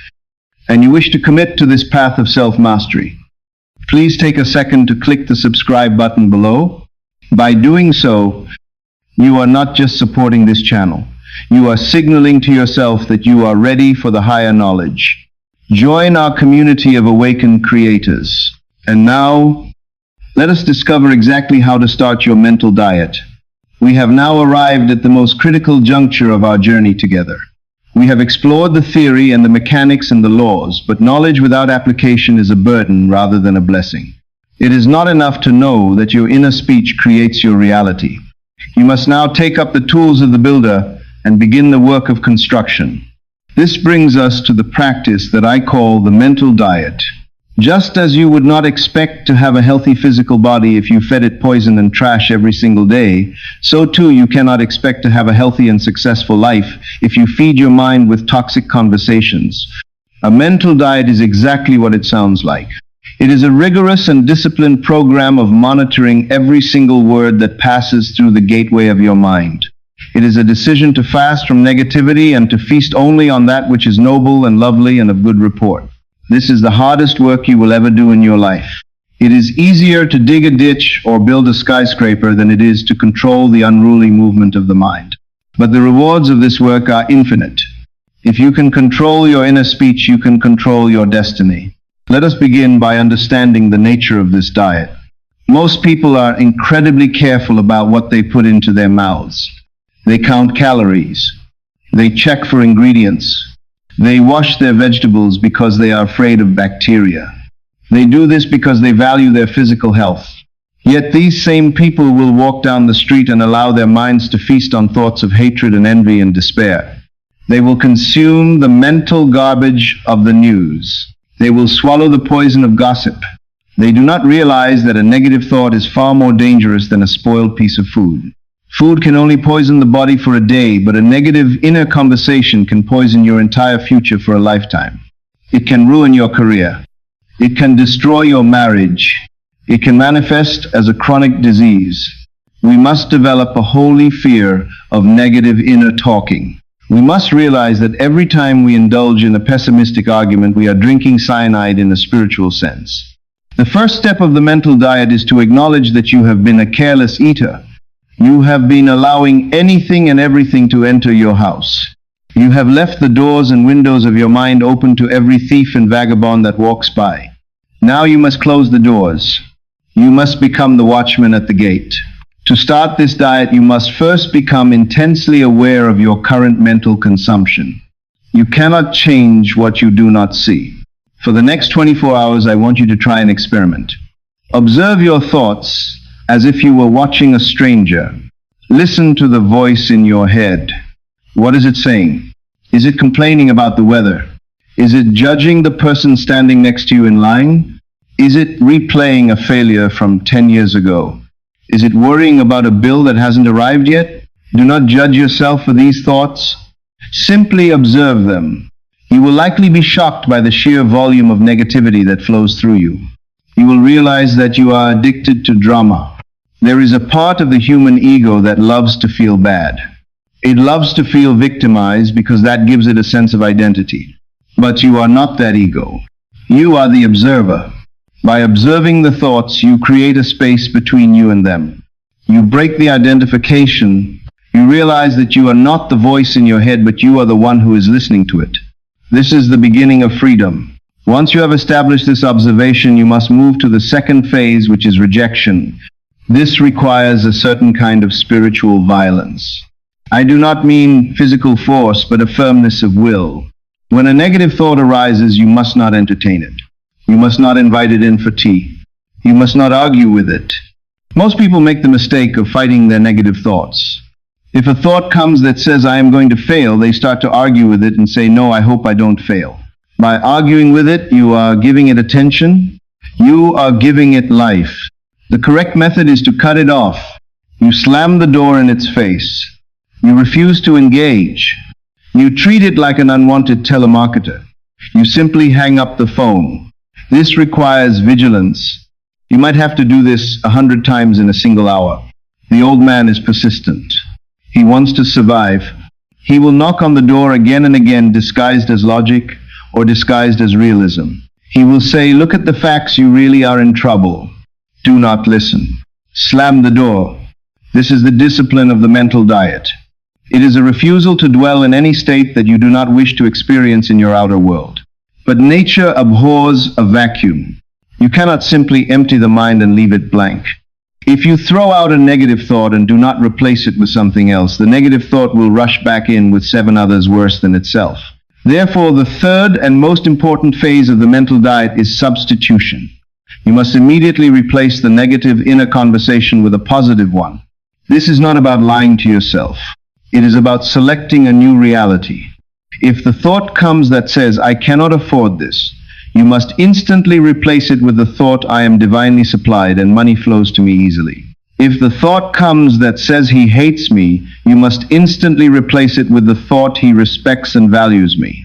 and you wish to commit to this path of self-mastery, please take a second to click the subscribe button below. By doing so, you are not just supporting this channel. You are signaling to yourself that you are ready for the higher knowledge. Join our community of awakened creators. And now, let us discover exactly how to start your mental diet. We have now arrived at the most critical juncture of our journey together. We have explored the theory and the mechanics and the laws, but knowledge without application is a burden rather than a blessing. It is not enough to know that your inner speech creates your reality. You must now take up the tools of the builder and begin the work of construction. This brings us to the practice that I call the mental diet. Just as you would not expect to have a healthy physical body if you fed it poison and trash every single day, so too you cannot expect to have a healthy and successful life if you feed your mind with toxic conversations. A mental diet is exactly what it sounds like. It is a rigorous and disciplined program of monitoring every single word that passes through the gateway of your mind. It is a decision to fast from negativity and to feast only on that which is noble and lovely and of good report. This is the hardest work you will ever do in your life. It is easier to dig a ditch or build a skyscraper than it is to control the unruly movement of the mind. But the rewards of this work are infinite. If you can control your inner speech, you can control your destiny. Let us begin by understanding the nature of this diet. Most people are incredibly careful about what they put into their mouths. They count calories. They check for ingredients. They wash their vegetables because they are afraid of bacteria. They do this because they value their physical health. Yet these same people will walk down the street and allow their minds to feast on thoughts of hatred and envy and despair. They will consume the mental garbage of the news. They will swallow the poison of gossip. They do not realize that a negative thought is far more dangerous than a spoiled piece of food. Food can only poison the body for a day, but a negative inner conversation can poison your entire future for a lifetime. It can ruin your career. It can destroy your marriage. It can manifest as a chronic disease. We must develop a holy fear of negative inner talking. We must realize that every time we indulge in a pessimistic argument, we are drinking cyanide in a spiritual sense. The first step of the mental diet is to acknowledge that you have been a careless eater. You have been allowing anything and everything to enter your house. You have left the doors and windows of your mind open to every thief and vagabond that walks by. Now you must close the doors. You must become the watchman at the gate. To start this diet, you must first become intensely aware of your current mental consumption. You cannot change what you do not see. For the next 24 hours, I want you to try an experiment. Observe your thoughts as if you were watching a stranger. Listen to the voice in your head. What is it saying? Is it complaining about the weather? Is it judging the person standing next to you in line? Is it replaying a failure from 10 years ago? Is it worrying about a bill that hasn't arrived yet? Do not judge yourself for these thoughts. Simply observe them. You will likely be shocked by the sheer volume of negativity that flows through you. You will realize that you are addicted to drama. There is a part of the human ego that loves to feel bad. It loves to feel victimized because that gives it a sense of identity. But you are not that ego. You are the observer. By observing the thoughts, you create a space between you and them. You break the identification. You realize that you are not the voice in your head, but you are the one who is listening to it. This is the beginning of freedom. Once you have established this observation, you must move to the second phase, which is rejection. This requires a certain kind of spiritual violence. I do not mean physical force, but a firmness of will. When a negative thought arises, you must not entertain it. You must not invite it in for tea. You must not argue with it. Most people make the mistake of fighting their negative thoughts. If a thought comes that says, I am going to fail, they start to argue with it and say, no, I hope I don't fail. By arguing with it, you are giving it attention. You are giving it life. The correct method is to cut it off. You slam the door in its face. You refuse to engage. You treat it like an unwanted telemarketer. You simply hang up the phone. This requires vigilance. You might have to do this 100 times in a single hour. The old man is persistent. He wants to survive. He will knock on the door again and again, disguised as logic or disguised as realism. He will say, "Look at the facts, you really are in trouble. Do not listen." Slam the door. This is the discipline of the mental diet. It is a refusal to dwell in any state that you do not wish to experience in your outer world. But nature abhors a vacuum. You cannot simply empty the mind and leave it blank. If you throw out a negative thought and do not replace it with something else, the negative thought will rush back in with 7 others worse than itself. Therefore, the third and most important phase of the mental diet is substitution. You must immediately replace the negative inner conversation with a positive one. This is not about lying to yourself. It is about selecting a new reality. If the thought comes that says, "I cannot afford this," you must instantly replace it with the thought, "I am divinely supplied and money flows to me easily." If the thought comes that says, "He hates me," you must instantly replace it with the thought, "He respects and values me."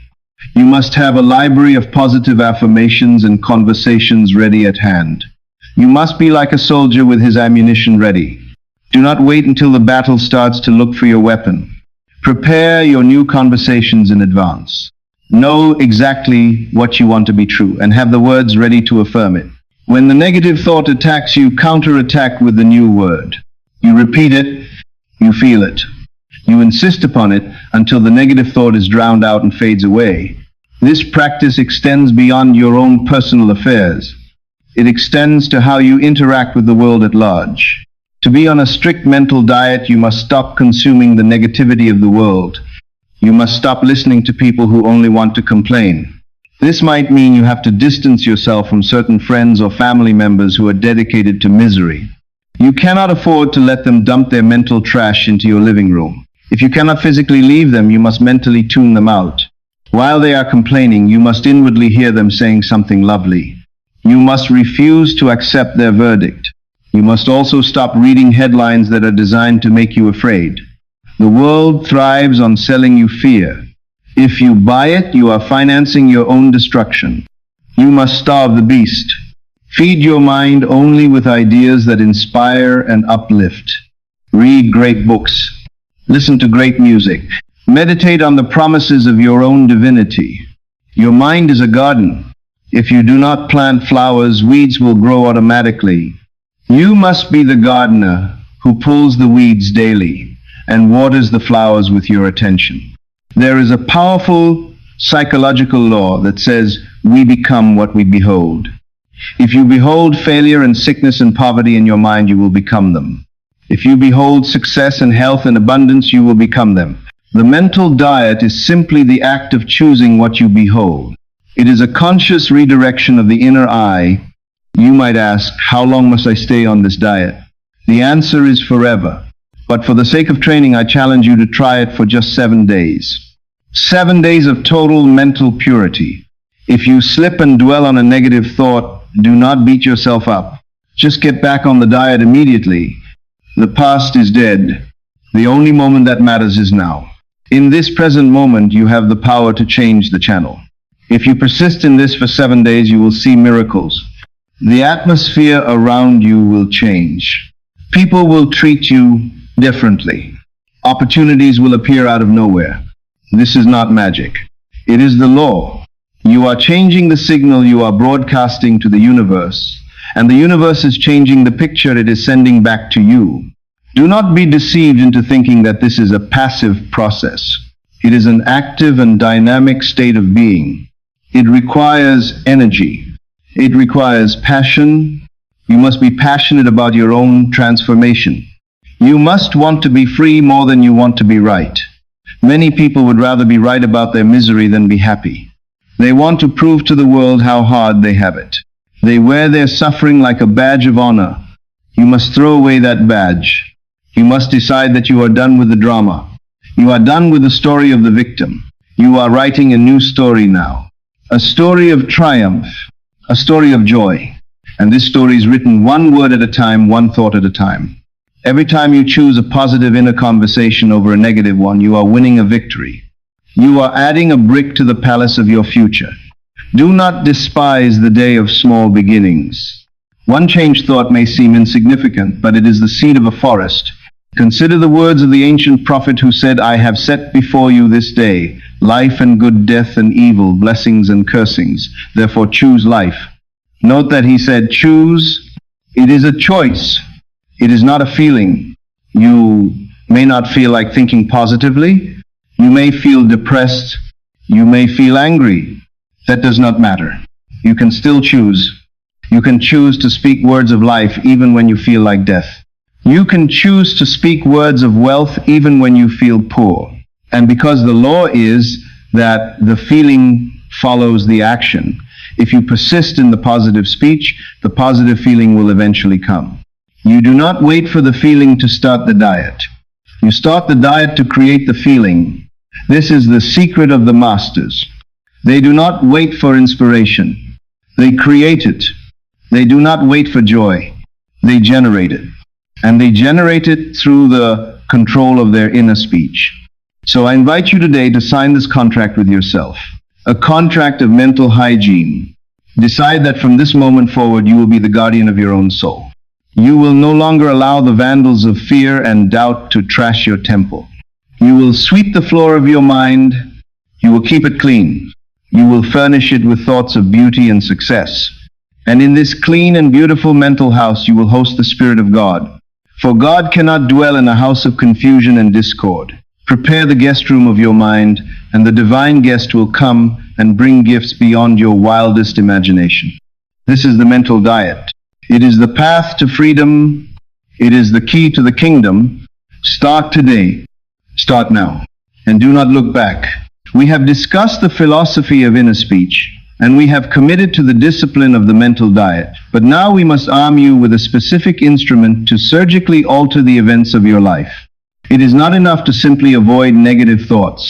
You must have a library of positive affirmations and conversations ready at hand. You must be like a soldier with his ammunition ready. Do not wait until the battle starts to look for your weapon. Prepare your new conversations in advance. Know exactly what you want to be true and have the words ready to affirm it. When the negative thought attacks you, counterattack with the new word. You repeat it, you feel it. You insist upon it until the negative thought is drowned out and fades away. This practice extends beyond your own personal affairs. It extends to how you interact with the world at large. To be on a strict mental diet, you must stop consuming the negativity of the world. You must stop listening to people who only want to complain. This might mean you have to distance yourself from certain friends or family members who are dedicated to misery. You cannot afford to let them dump their mental trash into your living room. If you cannot physically leave them, you must mentally tune them out. While they are complaining, you must inwardly hear them saying something lovely. You must refuse to accept their verdict. You must also stop reading headlines that are designed to make you afraid. The world thrives on selling you fear. If you buy it, you are financing your own destruction. You must starve the beast. Feed your mind only with ideas that inspire and uplift. Read great books. Listen to great music. Meditate on the promises of your own divinity. Your mind is a garden. If you do not plant flowers, weeds will grow automatically. You must be the gardener who pulls the weeds daily and waters the flowers with your attention. There is a powerful psychological law that says we become what we behold. If you behold failure and sickness and poverty in your mind, you will become them. If you behold success and health and abundance, you will become them. The mental diet is simply the act of choosing what you behold. It is a conscious redirection of the inner eye. You might ask, how long must I stay on this diet? The answer is forever. But for the sake of training, I challenge you to try it for just 7 days. 7 days of total mental purity. If you slip and dwell on a negative thought, do not beat yourself up. Just get back on the diet immediately. The past is dead. The only moment that matters is now. In this present moment, you have the power to change the channel. If you persist in this for 7 days, you will see miracles. The atmosphere around you will change. People will treat you differently. Opportunities will appear out of nowhere. This is not magic. It is the law. You are changing the signal you are broadcasting to the universe, and the universe is changing the picture it is sending back to you. Do not be deceived into thinking that this is a passive process. It is an active and dynamic state of being. It requires energy. It requires passion. You must be passionate about your own transformation. You must want to be free more than you want to be right. Many people would rather be right about their misery than be happy. They want to prove to the world how hard they have it. They wear their suffering like a badge of honor. You must throw away that badge. You must decide that you are done with the drama. You are done with the story of the victim. You are writing a new story now. A story of triumph. A story of joy. And this story is written one word at a time, one thought at a time. Every time you choose a positive inner conversation over a negative one, you are winning a victory. You are adding a brick to the palace of your future. Do not despise the day of small beginnings. One changed thought may seem insignificant, but it is the seed of a forest. Consider the words of the ancient prophet who said, "I have set before you this day life and good, death and evil, blessings and cursings. Therefore choose life." Note that he said choose. It is a choice. It is not a feeling. You may not feel like thinking positively. You may feel depressed. You may feel angry. That does not matter. You can still choose. You can choose to speak words of life even when you feel like death. You can choose to speak words of wealth even when you feel poor. And because the law is that the feeling follows the action, if you persist in the positive speech, the positive feeling will eventually come. You do not wait for the feeling to start the diet. You start the diet to create the feeling. This is the secret of the masters. They do not wait for inspiration. They create it. They do not wait for joy. They generate it. And they generate it through the control of their inner speech. So I invite you today to sign this contract with yourself. A contract of mental hygiene. Decide that from this moment forward you will be the guardian of your own soul. You will no longer allow the vandals of fear and doubt to trash your temple. You will sweep the floor of your mind. You will keep it clean. You will furnish it with thoughts of beauty and success. And in this clean and beautiful mental house you will host the Spirit of God. For God cannot dwell in a house of confusion and discord. Prepare the guest room of your mind, and the divine guest will come and bring gifts beyond your wildest imagination. This is the mental diet. It is the path to freedom. It is the key to the kingdom. Start today. Start now. And do not look back. We have discussed the philosophy of inner speech, and we have committed to the discipline of the mental diet. But now we must arm you with a specific instrument to surgically alter the events of your life. It is not enough to simply avoid negative thoughts.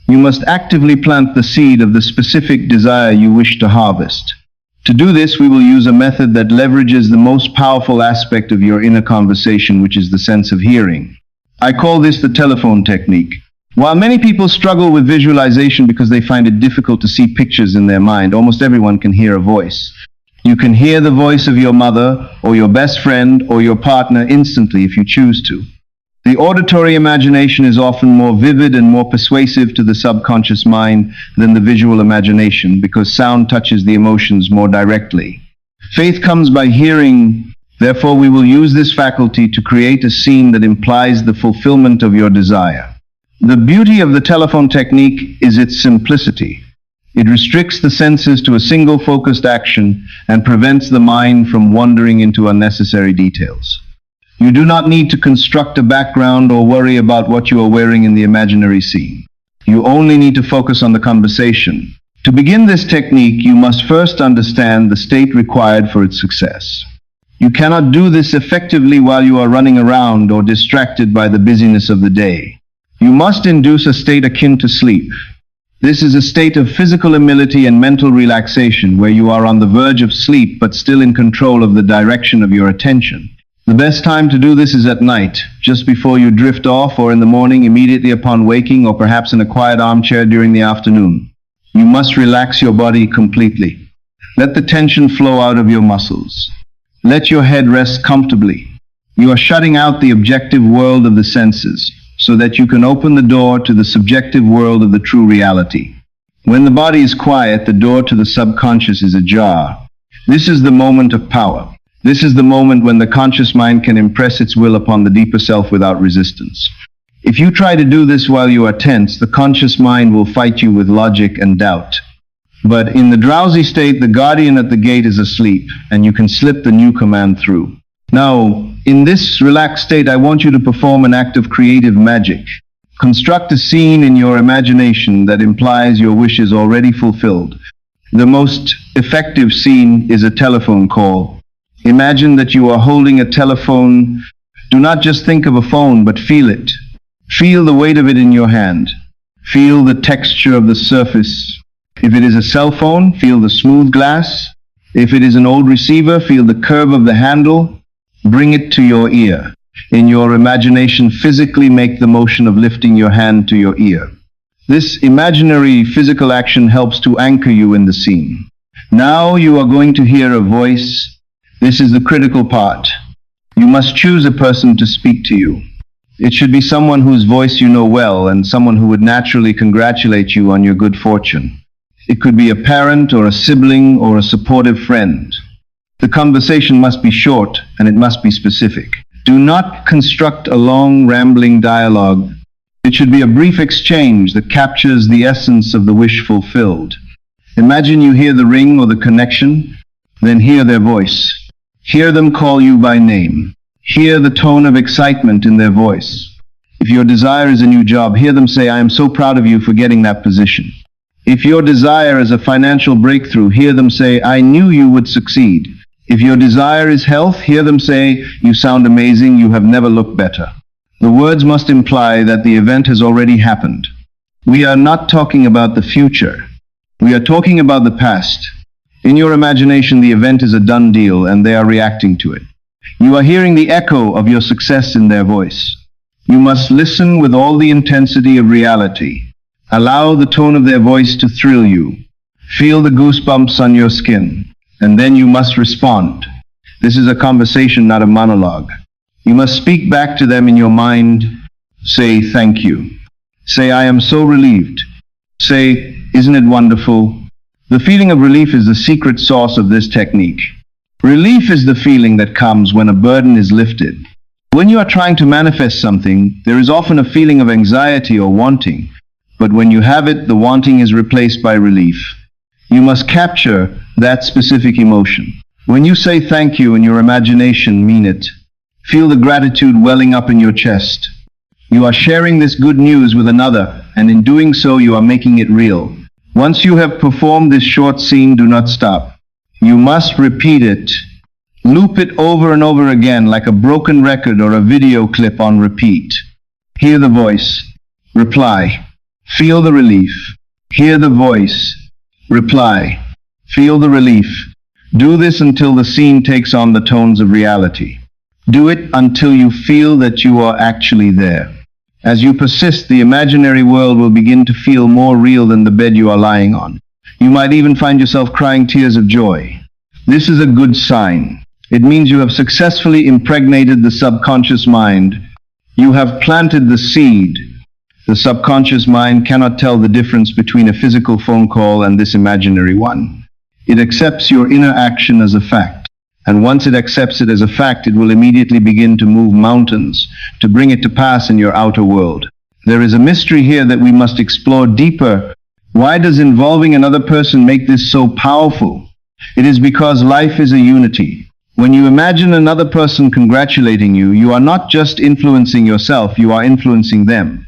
You must actively plant the seed of the specific desire you wish to harvest. To do this, we will use a method that leverages the most powerful aspect of your inner conversation, which is the sense of hearing. I call this the telephone technique. While many people struggle with visualization because they find it difficult to see pictures in their mind, almost everyone can hear a voice. You can hear the voice of your mother, or your best friend, or your partner instantly if you choose to. The auditory imagination is often more vivid and more persuasive to the subconscious mind than the visual imagination because sound touches the emotions more directly. Faith comes by hearing. Therefore, we will use this faculty to create a scene that implies the fulfillment of your desire. The beauty of the telephone technique is its simplicity. It restricts the senses to a single focused action and prevents the mind from wandering into unnecessary details. You do not need to construct a background or worry about what you are wearing in the imaginary scene. You only need to focus on the conversation. To begin this technique, you must first understand the state required for its success. You cannot do this effectively while you are running around or distracted by the busyness of the day. You must induce a state akin to sleep. This is a state of physical humility and mental relaxation where you are on the verge of sleep but still in control of the direction of your attention. The best time to do this is at night, just before you drift off, or in the morning immediately upon waking, or perhaps in a quiet armchair during the afternoon. You must relax your body completely. Let the tension flow out of your muscles. Let your head rest comfortably. You are shutting out the objective world of the senses, so that you can open the door to the subjective world of the true reality. When the body is quiet, the door to the subconscious is ajar. This is the moment of power. This is the moment when the conscious mind can impress its will upon the deeper self without resistance. If you try to do this while you are tense, the conscious mind will fight you with logic and doubt. But in the drowsy state, the guardian at the gate is asleep, and you can slip the new command through. Now, in this relaxed state, I want you to perform an act of creative magic. Construct a scene in your imagination that implies your wish is already fulfilled. The most effective scene is a telephone call. Imagine that you are holding a telephone. Do not just think of a phone, but feel it. Feel the weight of it in your hand. Feel the texture of the surface. If it is a cell phone, feel the smooth glass. If it is an old receiver, feel the curve of the handle, bring it to your ear. In your imagination, physically make the motion of lifting your hand to your ear. This imaginary physical action helps to anchor you in the scene. Now you are going to hear a voice. This is the critical part. You must choose a person to speak to you. It should be someone whose voice you know well and someone who would naturally congratulate you on your good fortune. It could be a parent or a sibling or a supportive friend. The conversation must be short and it must be specific. Do not construct a long, rambling dialogue. It should be a brief exchange that captures the essence of the wish fulfilled. Imagine you hear the ring or the connection, then hear their voice. Hear them call you by name. Hear the tone of excitement in their voice. If your desire is a new job, hear them say, "I am so proud of you for getting that position." If your desire is a financial breakthrough, hear them say, "I knew you would succeed." If your desire is health, hear them say, "You sound amazing, you have never looked better." The words must imply that the event has already happened. We are not talking about the future. We are talking about the past. In your imagination, the event is a done deal and they are reacting to it. You are hearing the echo of your success in their voice. You must listen with all the intensity of reality. Allow the tone of their voice to thrill you. Feel the goosebumps on your skin. And then you must respond. This is a conversation, not a monologue. You must speak back to them in your mind. Say, "Thank you." Say, "I am so relieved." Say, "Isn't it wonderful?" The feeling of relief is the secret sauce of this technique. Relief is the feeling that comes when a burden is lifted. When you are trying to manifest something, there is often a feeling of anxiety or wanting. But when you have it, the wanting is replaced by relief. You must capture that specific emotion. When you say thank you in your imagination, mean it. Feel the gratitude welling up in your chest. You are sharing this good news with another, and in doing so, you are making it real. Once you have performed this short scene, do not stop. You must repeat it. Loop it over and over again like a broken record or a video clip on repeat. Hear the voice. Reply. Feel the relief. Hear the voice. Reply. Feel the relief. Do this until the scene takes on the tones of reality. Do it until you feel that you are actually there. As you persist, the imaginary world will begin to feel more real than the bed you are lying on. You might even find yourself crying tears of joy. This is a good sign. It means you have successfully impregnated the subconscious mind. You have planted the seed. The subconscious mind cannot tell the difference between a physical phone call and this imaginary one. It accepts your inner action as a fact. And once it accepts it as a fact, it will immediately begin to move mountains, to bring it to pass in your outer world. There is a mystery here that we must explore deeper. Why does involving another person make this so powerful? It is because life is a unity. When you imagine another person congratulating you, you are not just influencing yourself, you are influencing them.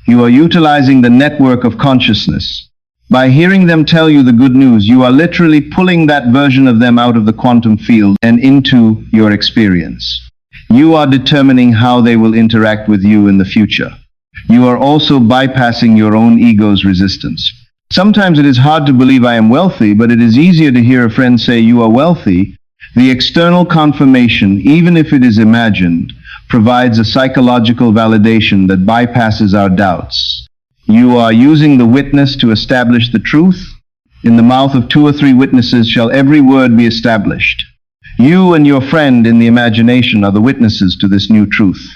You are utilizing the network of consciousness. By hearing them tell you the good news, you are literally pulling that version of them out of the quantum field and into your experience. You are determining how they will interact with you in the future. You are also bypassing your own ego's resistance. Sometimes it is hard to believe I am wealthy, but it is easier to hear a friend say you are wealthy. The external confirmation, even if it is imagined, provides a psychological validation that bypasses our doubts. You are using the witness to establish the truth. In the mouth of 2 or 3 witnesses shall every word be established. You and your friend in the imagination are the witnesses to this new truth.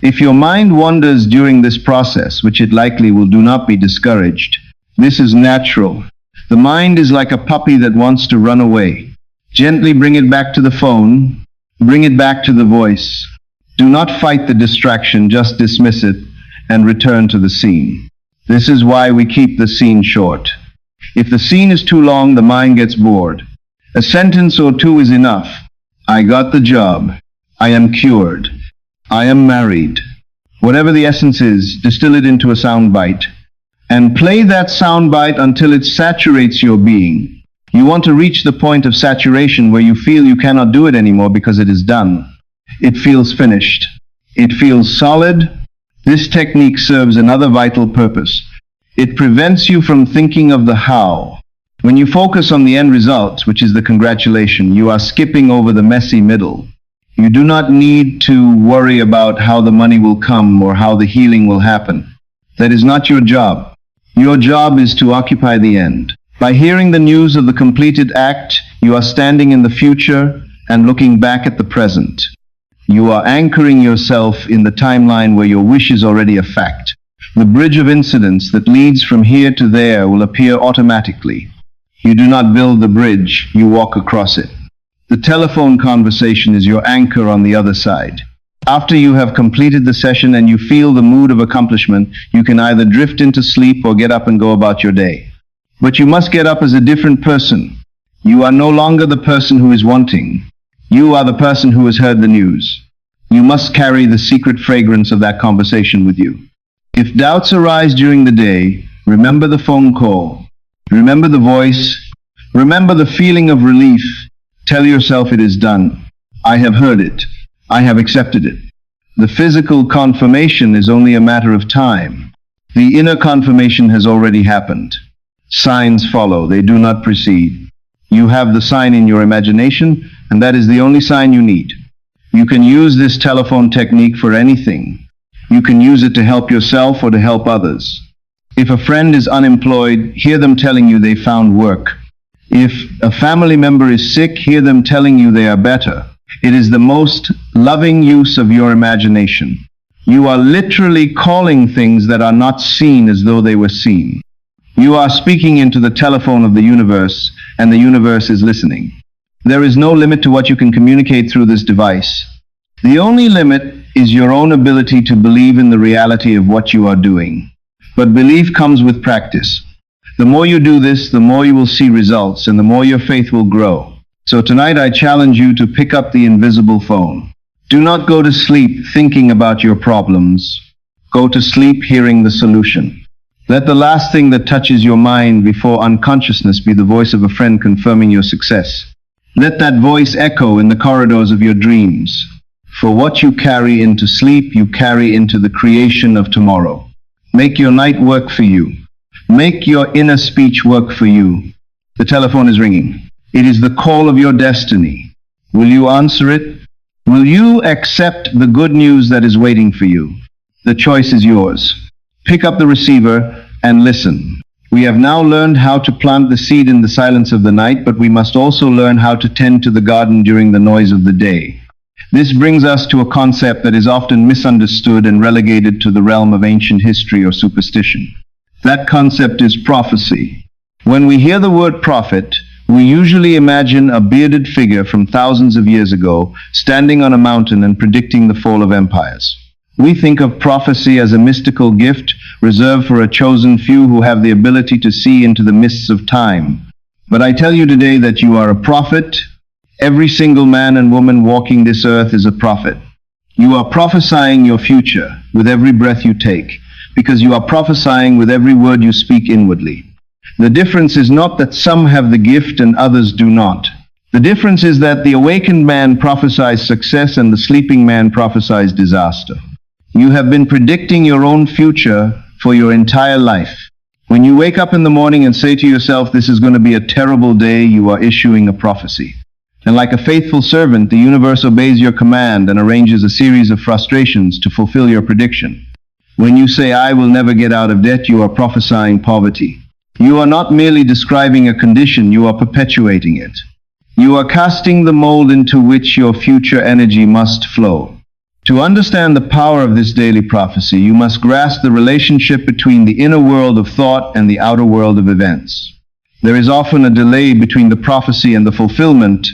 If your mind wanders during this process, which it likely will, do not be discouraged. This is natural. The mind is like a puppy that wants to run away. Gently bring it back to the phone. Bring it back to the voice. Do not fight the distraction, just dismiss it and return to the scene. This is why we keep the scene short. If the scene is too long, the mind gets bored. A sentence or 2 is enough. I got the job. I am cured. I am married. Whatever the essence is, distill it into a sound bite. And play that sound bite until it saturates your being. You want to reach the point of saturation where you feel you cannot do it anymore because it is done. It feels finished. It feels solid. This technique serves another vital purpose. It prevents you from thinking of the how. When you focus on the end result, which is the congratulation, you are skipping over the messy middle. You do not need to worry about how the money will come or how the healing will happen. That is not your job. Your job is to occupy the end. By hearing the news of the completed act, you are standing in the future and looking back at the present. You are anchoring yourself in the timeline where your wish is already a fact. The bridge of incidents that leads from here to there will appear automatically. You do not build the bridge, you walk across it. The telephone conversation is your anchor on the other side. After you have completed the session and you feel the mood of accomplishment, you can either drift into sleep or get up and go about your day. But you must get up as a different person. You are no longer the person who is wanting. You are the person who has heard the news. You must carry the secret fragrance of that conversation with you. If doubts arise during the day, remember the phone call. Remember the voice. Remember the feeling of relief. Tell yourself it is done. I have heard it. I have accepted it. The physical confirmation is only a matter of time. The inner confirmation has already happened. Signs follow. They do not precede. You have the sign in your imagination, and that is the only sign you need. You can use this telephone technique for anything. You can use it to help yourself or to help others. If a friend is unemployed, hear them telling you they found work. If a family member is sick, hear them telling you they are better. It is the most loving use of your imagination. You are literally calling things that are not seen as though they were seen. You are speaking into the telephone of the universe, and the universe is listening. There is no limit to what you can communicate through this device. The only limit is your own ability to believe in the reality of what you are doing. But belief comes with practice. The more you do this, the more you will see results, and the more your faith will grow. So tonight I challenge you to pick up the invisible phone. Do not go to sleep thinking about your problems. Go to sleep hearing the solution. Let the last thing that touches your mind before unconsciousness be the voice of a friend confirming your success. Let that voice echo in the corridors of your dreams. For what you carry into sleep, you carry into the creation of tomorrow. Make your night work for you. Make your inner speech work for you. The telephone is ringing. It is the call of your destiny. Will you answer it? Will you accept the good news that is waiting for you? The choice is yours. Pick up the receiver and listen. We have now learned how to plant the seed in the silence of the night, but we must also learn how to tend to the garden during the noise of the day. This brings us to a concept that is often misunderstood and relegated to the realm of ancient history or superstition. That concept is prophecy. When we hear the word prophet, we usually imagine a bearded figure from thousands of years ago standing on a mountain and predicting the fall of empires. We think of prophecy as a mystical gift reserved for a chosen few who have the ability to see into the mists of time. But I tell you today that you are a prophet. Every single man and woman walking this earth is a prophet. You are prophesying your future with every breath you take, because you are prophesying with every word you speak inwardly. The difference is not that some have the gift and others do not. The difference is that the awakened man prophesies success and the sleeping man prophesies disaster. You have been predicting your own future for your entire life. When you wake up in the morning and say to yourself, this is going to be a terrible day, you are issuing a prophecy. And like a faithful servant, the universe obeys your command and arranges a series of frustrations to fulfill your prediction. When you say, I will never get out of debt, you are prophesying poverty. You are not merely describing a condition, you are perpetuating it. You are casting the mold into which your future energy must flow. To understand the power of this daily prophecy, you must grasp the relationship between the inner world of thought and the outer world of events. There is often a delay between the prophecy and the fulfillment.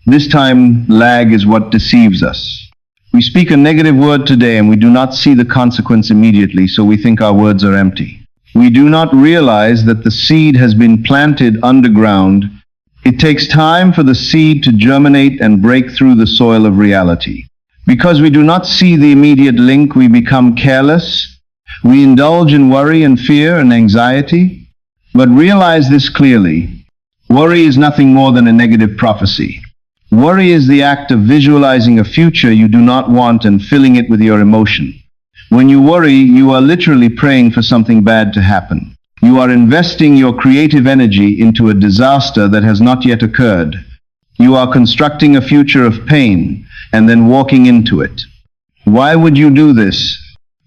This time lag is what deceives us. We speak a negative word today and we do not see the consequence immediately, so we think our words are empty. We do not realize that the seed has been planted underground. It takes time for the seed to germinate and break through the soil of reality. Because we do not see the immediate link, we become careless. We indulge in worry and fear and anxiety. But realize this clearly. Worry is nothing more than a negative prophecy. Worry is the act of visualizing a future you do not want and filling it with your emotion. When you worry, you are literally praying for something bad to happen. You are investing your creative energy into a disaster that has not yet occurred. You are constructing a future of pain and then walking into it. Why would you do this?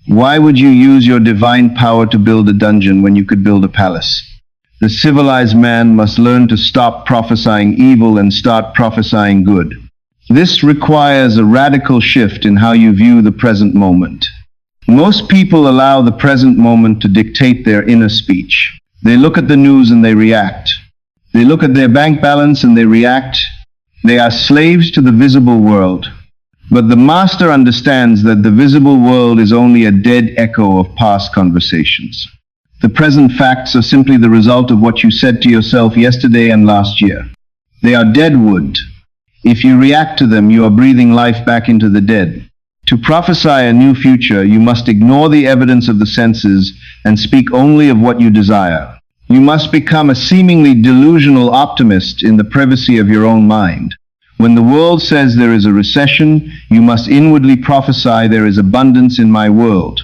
Why would you use your divine power to build a dungeon when you could build a palace? The civilized man must learn to stop prophesying evil and start prophesying good. This requires a radical shift in how you view the present moment. Most people allow the present moment to dictate their inner speech. They look at the news and they react. They look at their bank balance and they react. They are slaves to the visible world. But the master understands that the visible world is only a dead echo of past conversations. The present facts are simply the result of what you said to yourself yesterday and last year. They are dead wood. If you react to them, you are breathing life back into the dead. To prophesy a new future, you must ignore the evidence of the senses and speak only of what you desire. You must become a seemingly delusional optimist in the privacy of your own mind. When the world says there is a recession, you must inwardly prophesy there is abundance in my world.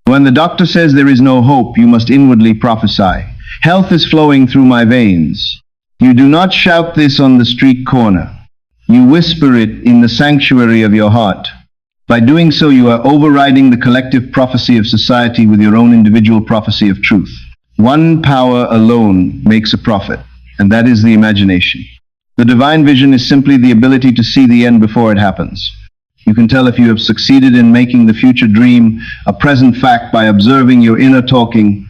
When the doctor says there is no hope, you must inwardly prophesy health is flowing through my veins. You do not shout this on the street corner. You whisper it in the sanctuary of your heart. By doing so, you are overriding the collective prophecy of society with your own individual prophecy of truth. One power alone makes a prophet, and that is the imagination. The divine vision is simply the ability to see the end before it happens. You can tell if you have succeeded in making the future dream a present fact by observing your inner talking.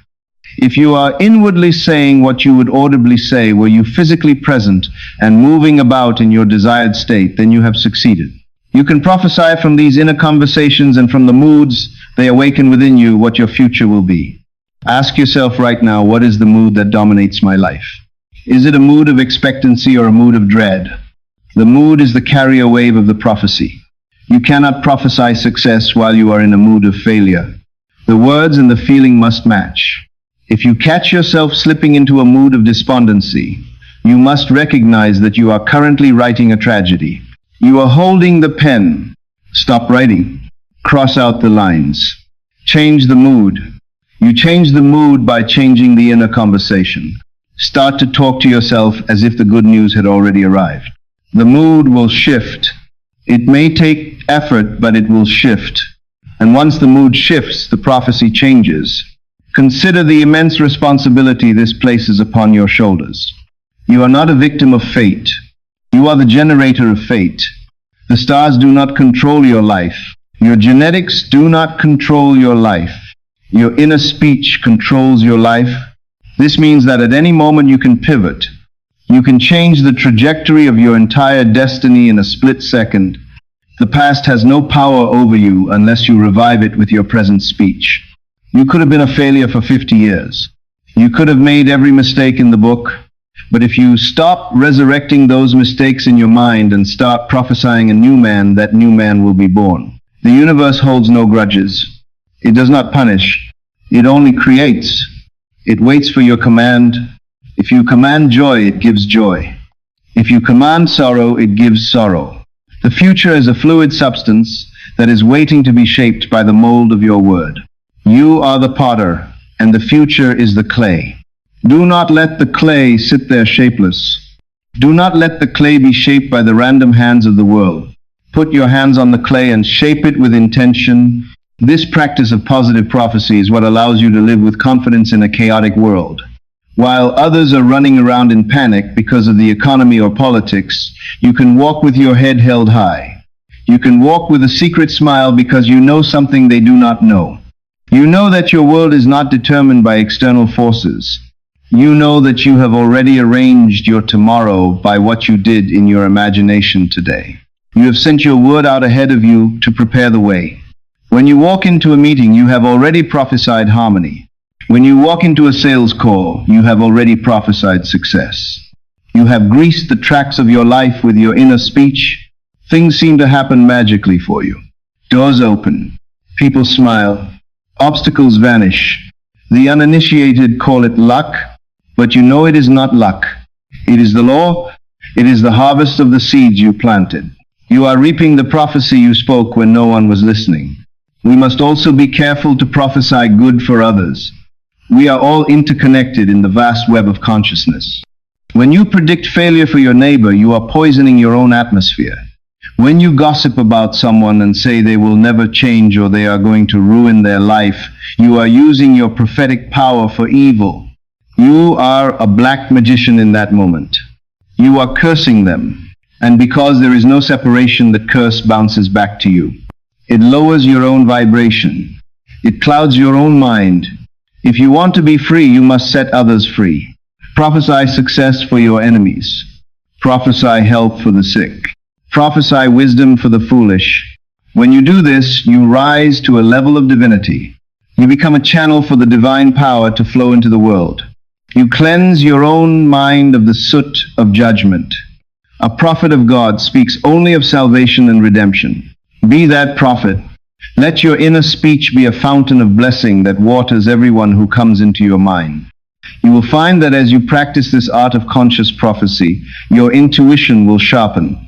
If you are inwardly saying what you would audibly say were you physically present and moving about in your desired state, then you have succeeded. You can prophesy from these inner conversations and from the moods they awaken within you what your future will be. Ask yourself right now, what is the mood that dominates my life? Is it a mood of expectancy or a mood of dread? The mood is the carrier wave of the prophecy. You cannot prophesy success while you are in a mood of failure. The words and the feeling must match. If you catch yourself slipping into a mood of despondency, you must recognize that you are currently writing a tragedy. You are holding the pen. Stop writing. Cross out the lines. Change the mood. You change the mood by changing the inner conversation. Start to talk to yourself as if the good news had already arrived. The mood will shift. It may take effort, but it will shift. And once the mood shifts, the prophecy changes. Consider the immense responsibility this places upon your shoulders. You are not a victim of fate. You are the generator of fate. The stars do not control your life. Your genetics do not control your life. Your inner speech controls your life. This means that at any moment you can pivot. You can change the trajectory of your entire destiny in a split second. The past has no power over you unless you revive it with your present speech. You could have been a failure for 50 years. You could have made every mistake in the book. But if you stop resurrecting those mistakes in your mind and start prophesying a new man, that new man will be born. The universe holds no grudges. It does not punish. It only creates. It waits for your command. If you command joy, it gives joy. If you command sorrow, it gives sorrow. The future is a fluid substance that is waiting to be shaped by the mold of your word. You are the potter, and the future is the clay. Do not let the clay sit there shapeless. Do not let the clay be shaped by the random hands of the world. Put your hands on the clay and shape it with intention. This practice of positive prophecy is what allows you to live with confidence in a chaotic world. While others are running around in panic because of the economy or politics, you can walk with your head held high. You can walk with a secret smile because you know something they do not know. You know that your world is not determined by external forces. You know that you have already arranged your tomorrow by what you did in your imagination today. You have sent your word out ahead of you to prepare the way. When you walk into a meeting, you have already prophesied harmony. When you walk into a sales call, you have already prophesied success. You have greased the tracks of your life with your inner speech. Things seem to happen magically for you. Doors open. People smile. Obstacles vanish. The uninitiated call it luck, but you know it is not luck. It is the law. It is the harvest of the seeds you planted. You are reaping the prophecy you spoke when no one was listening. We must also be careful to prophesy good for others. We are all interconnected in the vast web of consciousness. When you predict failure for your neighbor, you are poisoning your own atmosphere. When you gossip about someone and say they will never change or they are going to ruin their life, you are using your prophetic power for evil. You are a black magician in that moment. You are cursing them. And because there is no separation, the curse bounces back to you. It lowers your own vibration. It clouds your own mind. If you want to be free, you must set others free. Prophesy success for your enemies. Prophesy health for the sick. Prophesy wisdom for the foolish. When you do this, you rise to a level of divinity. You become a channel for the divine power to flow into the world. You cleanse your own mind of the soot of judgment. A prophet of God speaks only of salvation and redemption. Be that prophet. Let your inner speech be a fountain of blessing that waters everyone who comes into your mind. You will find that as you practice this art of conscious prophecy, your intuition will sharpen.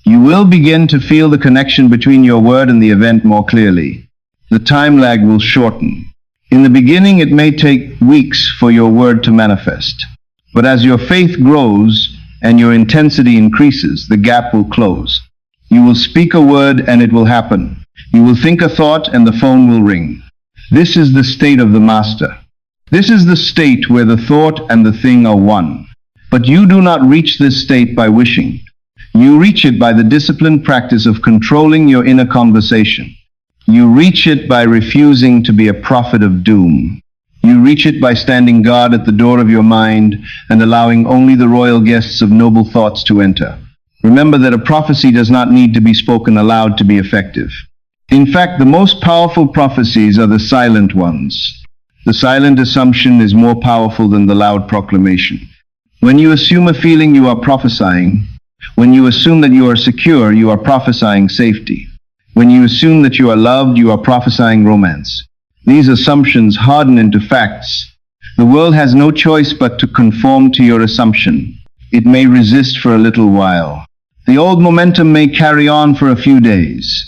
You will begin to feel the connection between your word and the event more clearly. The time lag will shorten. In the beginning, it may take weeks for your word to manifest. But as your faith grows and your intensity increases, the gap will close. You will speak a word and it will happen. You will think a thought and the phone will ring. This is the state of the master. This is the state where the thought and the thing are one. But you do not reach this state by wishing. You reach it by the disciplined practice of controlling your inner conversation. You reach it by refusing to be a prophet of doom. You reach it by standing guard at the door of your mind and allowing only the royal guests of noble thoughts to enter. Remember that a prophecy does not need to be spoken aloud to be effective. In fact, the most powerful prophecies are the silent ones. The silent assumption is more powerful than the loud proclamation. When you assume a feeling, you are prophesying. When you assume that you are secure, you are prophesying safety. When you assume that you are loved, you are prophesying romance. These assumptions harden into facts. The world has no choice but to conform to your assumption. It may resist for a little while. The old momentum may carry on for a few days.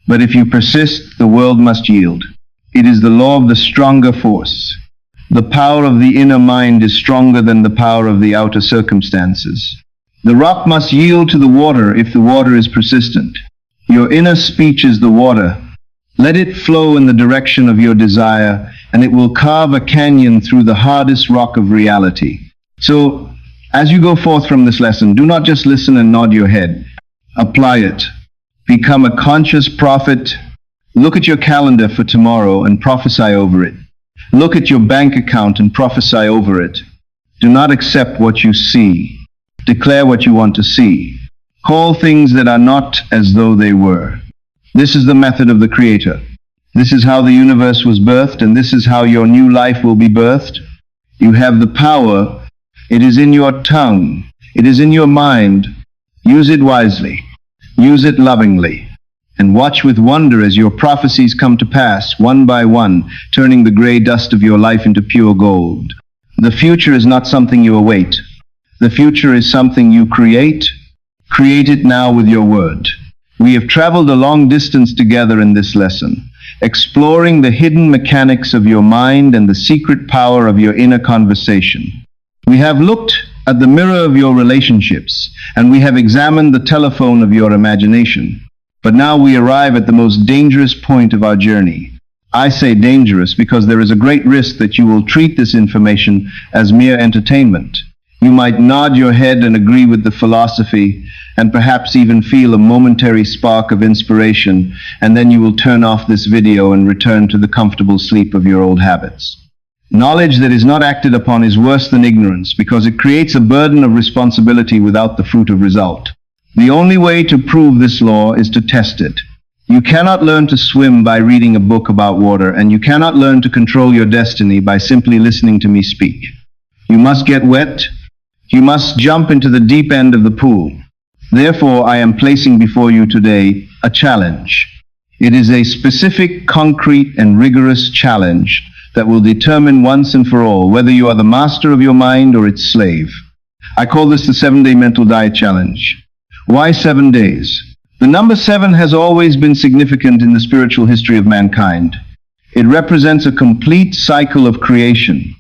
But if you persist, the world must yield. It is the law of the stronger force. The power of the inner mind is stronger than the power of the outer circumstances. The rock must yield to the water if the water is persistent. Your inner speech is the water. Let it flow in the direction of your desire, and it will carve a canyon through the hardest rock of reality. So, as you go forth from this lesson, do not just listen and nod your head. Apply it. Become a conscious prophet. Look at your calendar for tomorrow and prophesy over it. Look at your bank account and prophesy over it. Do not accept what you see. Declare what you want to see. Call things that are not as though they were. This is the method of the Creator. This is how the universe was birthed, and this is how your new life will be birthed. You have the power. It is in your tongue. It is in your mind. Use it wisely. Use it lovingly. And watch with wonder as your prophecies come to pass, one by one, turning the gray dust of your life into pure gold. The future is not something you await. The future is something you create. Create it now with your word. We have traveled a long distance together in this lesson, exploring the hidden mechanics of your mind and the secret power of your inner conversation. We have looked at the mirror of your relationships, and we have examined the telephone of your imagination. But now we arrive at the most dangerous point of our journey. I say dangerous because there is a great risk that you will treat this information as mere entertainment. You might nod your head and agree with the philosophy, and perhaps even feel a momentary spark of inspiration, and then you will turn off this video and return to the comfortable sleep of your old habits. Knowledge that is not acted upon is worse than ignorance, because it creates a burden of responsibility without the fruit of result. The only way to prove this law is to test it. You cannot learn to swim by reading a book about water, and you cannot learn to control your destiny by simply listening to me speak. You must get wet. You must jump into the deep end of the pool. Therefore, I am placing before you today a challenge. It is a specific, concrete, and rigorous challenge that will determine once and for all whether you are the master of your mind or its slave. I call this the 7-Day Mental Diet Challenge. Why 7 days? The number 7 has always been significant in the spiritual history of mankind. It represents a complete cycle of creation.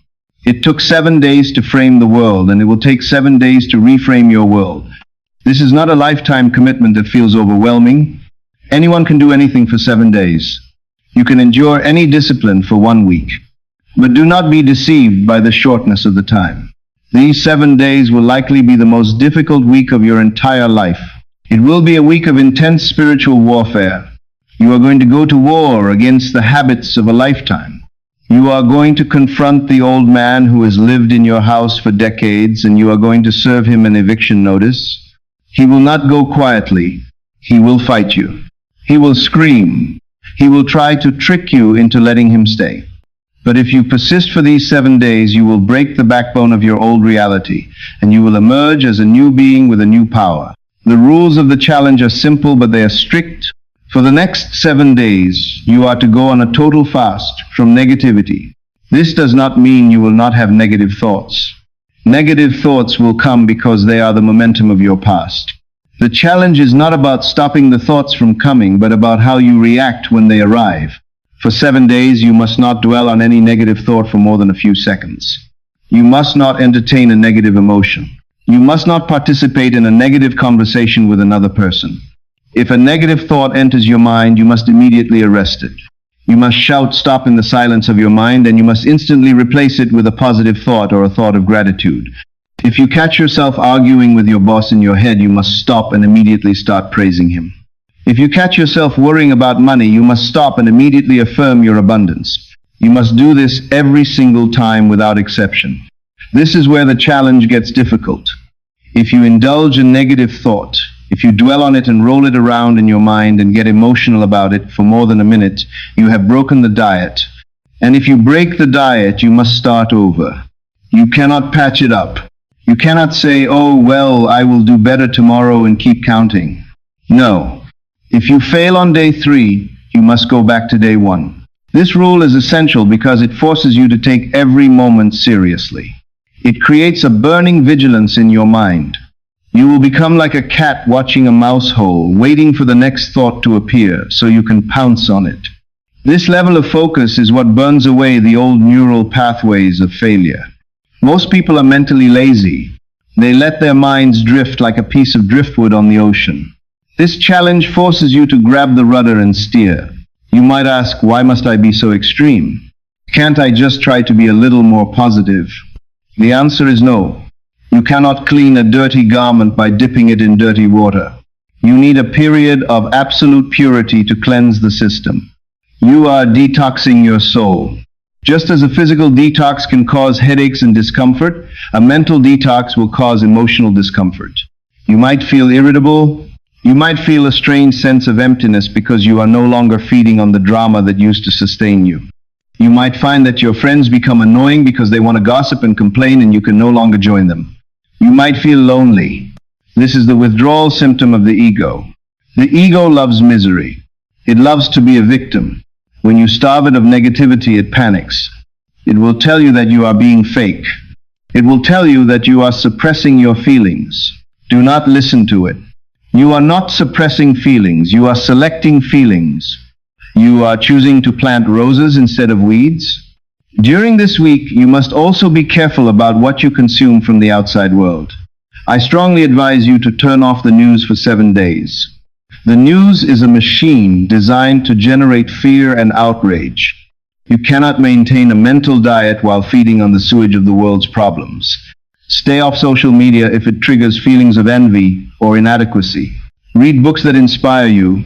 It took 7 days to frame the world, and it will take 7 days to reframe your world. This is not a lifetime commitment that feels overwhelming. Anyone can do anything for 7 days. You can endure any discipline for 1 week. But do not be deceived by the shortness of the time. These 7 days will likely be the most difficult week of your entire life. It will be a week of intense spiritual warfare. You are going to go to war against the habits of a lifetime. You are going to confront the old man who has lived in your house for decades, and you are going to serve him an eviction notice. He will not go quietly. He will fight you. He will scream. He will try to trick you into letting him stay. But if you persist for these 7 days, you will break the backbone of your old reality, and you will emerge as a new being with a new power. The rules of the challenge are simple, but they are strict. For the next 7 days, you are to go on a total fast from negativity. This does not mean you will not have negative thoughts. Negative thoughts will come because they are the momentum of your past. The challenge is not about stopping the thoughts from coming, but about how you react when they arrive. For 7 days, you must not dwell on any negative thought for more than a few seconds. You must not entertain a negative emotion. You must not participate in a negative conversation with another person. If a negative thought enters your mind, you must immediately arrest it. You must shout stop in the silence of your mind, and you must instantly replace it with a positive thought or a thought of gratitude. If you catch yourself arguing with your boss in your head, you must stop and immediately start praising him. If you catch yourself worrying about money, you must stop and immediately affirm your abundance. You must do this every single time without exception. This is where the challenge gets difficult. If you indulge in negative thought, if you dwell on it and roll it around in your mind and get emotional about it for more than a minute, you have broken the diet. And if you break the diet, you must start over. You cannot patch it up. You cannot say, oh, well, I will do better tomorrow and keep counting. No. If you fail on day 3, you must go back to day 1. This rule is essential because it forces you to take every moment seriously. It creates a burning vigilance in your mind. You will become like a cat watching a mouse hole, waiting for the next thought to appear so you can pounce on it. This level of focus is what burns away the old neural pathways of failure. Most people are mentally lazy. They let their minds drift like a piece of driftwood on the ocean. This challenge forces you to grab the rudder and steer. You might ask, why must I be so extreme? Can't I just try to be a little more positive? The answer is no. You cannot clean a dirty garment by dipping it in dirty water. You need a period of absolute purity to cleanse the system. You are detoxing your soul. Just as a physical detox can cause headaches and discomfort, a mental detox will cause emotional discomfort. You might feel irritable. You might feel a strange sense of emptiness because you are no longer feeding on the drama that used to sustain you. You might find that your friends become annoying because they want to gossip and complain and you can no longer join them. You might feel lonely. This is the withdrawal symptom of the ego. The ego loves misery. It loves to be a victim. When you starve it of negativity, it panics. It will tell you that you are being fake. It will tell you that you are suppressing your feelings. Do not listen to it. You are not suppressing feelings. You are selecting feelings. You are choosing to plant roses instead of weeds. During this week, you must also be careful about what you consume from the outside world. I strongly advise you to turn off the news for 7 days. The news is a machine designed to generate fear and outrage. You cannot maintain a mental diet while feeding on the sewage of the world's problems. Stay off social media if it triggers feelings of envy or inadequacy. Read books that inspire you.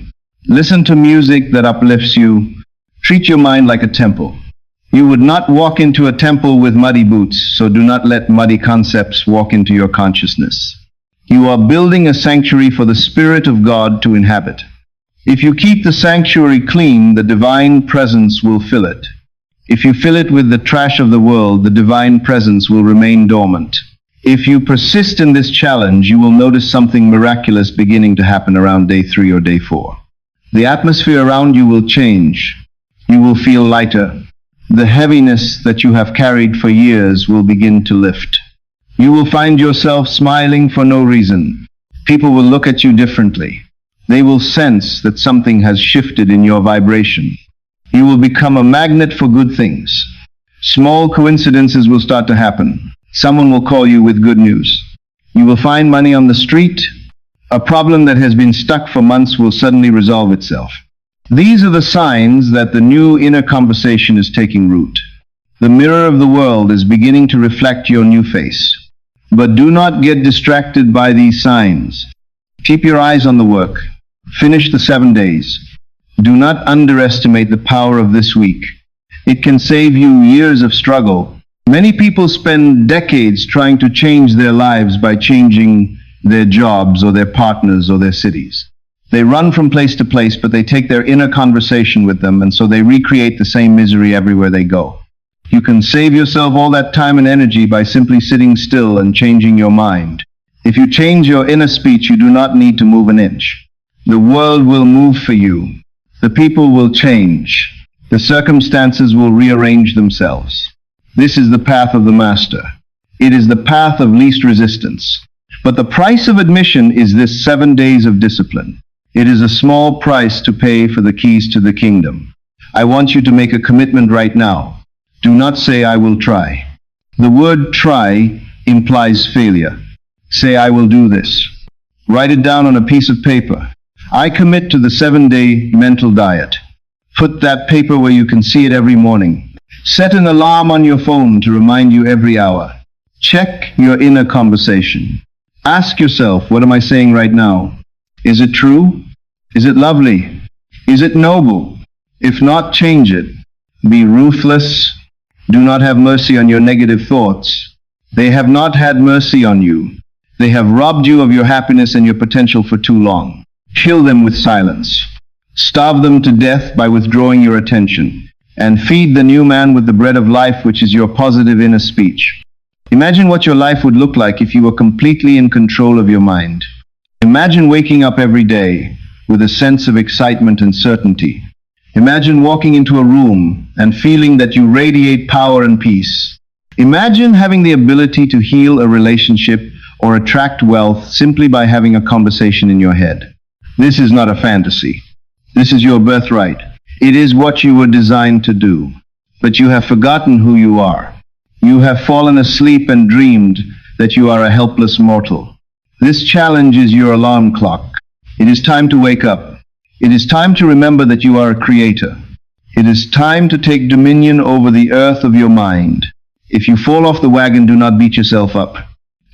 Listen to music that uplifts you. Treat your mind like a temple. You would not walk into a temple with muddy boots, so do not let muddy concepts walk into your consciousness. You are building a sanctuary for the Spirit of God to inhabit. If you keep the sanctuary clean, the divine presence will fill it. If you fill it with the trash of the world, the divine presence will remain dormant. If you persist in this challenge, you will notice something miraculous beginning to happen around day 3 or day 4. The atmosphere around you will change. You will feel lighter. The heaviness that you have carried for years will begin to lift. You will find yourself smiling for no reason. People will look at you differently. They will sense that something has shifted in your vibration. You will become a magnet for good things. Small coincidences will start to happen. Someone will call you with good news. You will find money on the street. A problem that has been stuck for months will suddenly resolve itself. These are the signs that the new inner conversation is taking root. The mirror of the world is beginning to reflect your new face. But do not get distracted by these signs. Keep your eyes on the work. Finish the 7 days. Do not underestimate the power of this week. It can save you years of struggle. Many people spend decades trying to change their lives by changing their jobs or their partners or their cities. They run from place to place, but they take their inner conversation with them, and so they recreate the same misery everywhere they go. You can save yourself all that time and energy by simply sitting still and changing your mind. If you change your inner speech, you do not need to move an inch. The world will move for you. The people will change. The circumstances will rearrange themselves. This is the path of the master. It is the path of least resistance. But the price of admission is this 7 days of discipline. It is a small price to pay for the keys to the kingdom. I want you to make a commitment right now. Do not say, I will try. The word try implies failure. Say, I will do this. Write it down on a piece of paper. I commit to the 7-day mental diet. Put that paper where you can see it every morning. Set an alarm on your phone to remind you every hour. Check your inner conversation. Ask yourself, what am I saying right now? Is it true? Is it lovely? Is it noble? If not, change it. Be ruthless. Do not have mercy on your negative thoughts. They have not had mercy on you. They have robbed you of your happiness and your potential for too long. Kill them with silence. Starve them to death by withdrawing your attention. And feed the new man with the bread of life, which is your positive inner speech. Imagine what your life would look like if you were completely in control of your mind. Imagine waking up every day with a sense of excitement and certainty. Imagine walking into a room and feeling that you radiate power and peace. Imagine having the ability to heal a relationship or attract wealth simply by having a conversation in your head. This is not a fantasy. This is your birthright. It is what you were designed to do. But you have forgotten who you are. You have fallen asleep and dreamed that you are a helpless mortal. This challenge is your alarm clock. It is time to wake up. It is time to remember that you are a creator. It is time to take dominion over the earth of your mind. If you fall off the wagon, do not beat yourself up.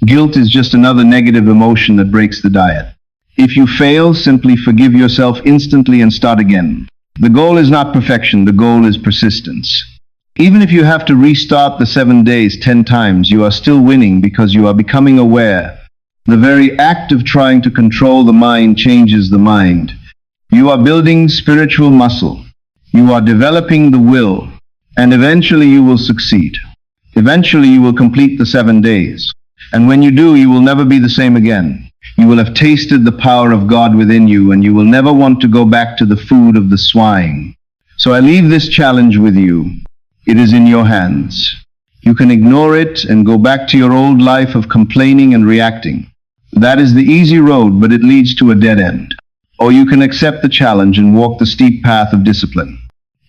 Guilt is just another negative emotion that breaks the diet. If you fail, simply forgive yourself instantly and start again. The goal is not perfection, the goal is persistence. Even if you have to restart the 7 days 10 times, you are still winning because you are becoming aware. The very act of trying to control the mind changes the mind. You are building spiritual muscle. You are developing the will, and eventually you will succeed. Eventually you will complete the 7 days. And when you do, you will never be the same again. You will have tasted the power of God within you, and you will never want to go back to the food of the swine. So I leave this challenge with you. It is in your hands. You can ignore it and go back to your old life of complaining and reacting. That is the easy road, but it leads to a dead end. Or you can accept the challenge and walk the steep path of discipline.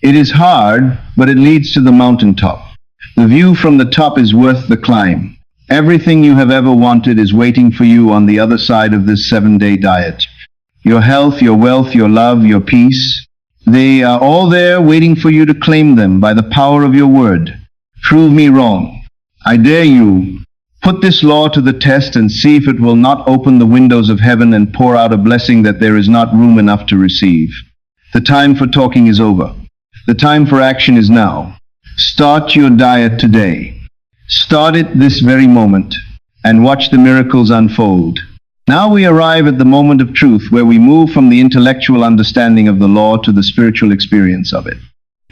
It is hard, but it leads to the mountaintop. The view from the top is worth the climb. Everything you have ever wanted is waiting for you on the other side of this 7-day diet. Your health, your wealth, your love, your peace. They are all there waiting for you to claim them by the power of your word. Prove me wrong. I dare you. Put this law to the test and see if it will not open the windows of heaven and pour out a blessing that there is not room enough to receive. The time for talking is over. The time for action is now. Start your diet today. Start it this very moment and watch the miracles unfold. Now we arrive at the moment of truth, where we move from the intellectual understanding of the law to the spiritual experience of it.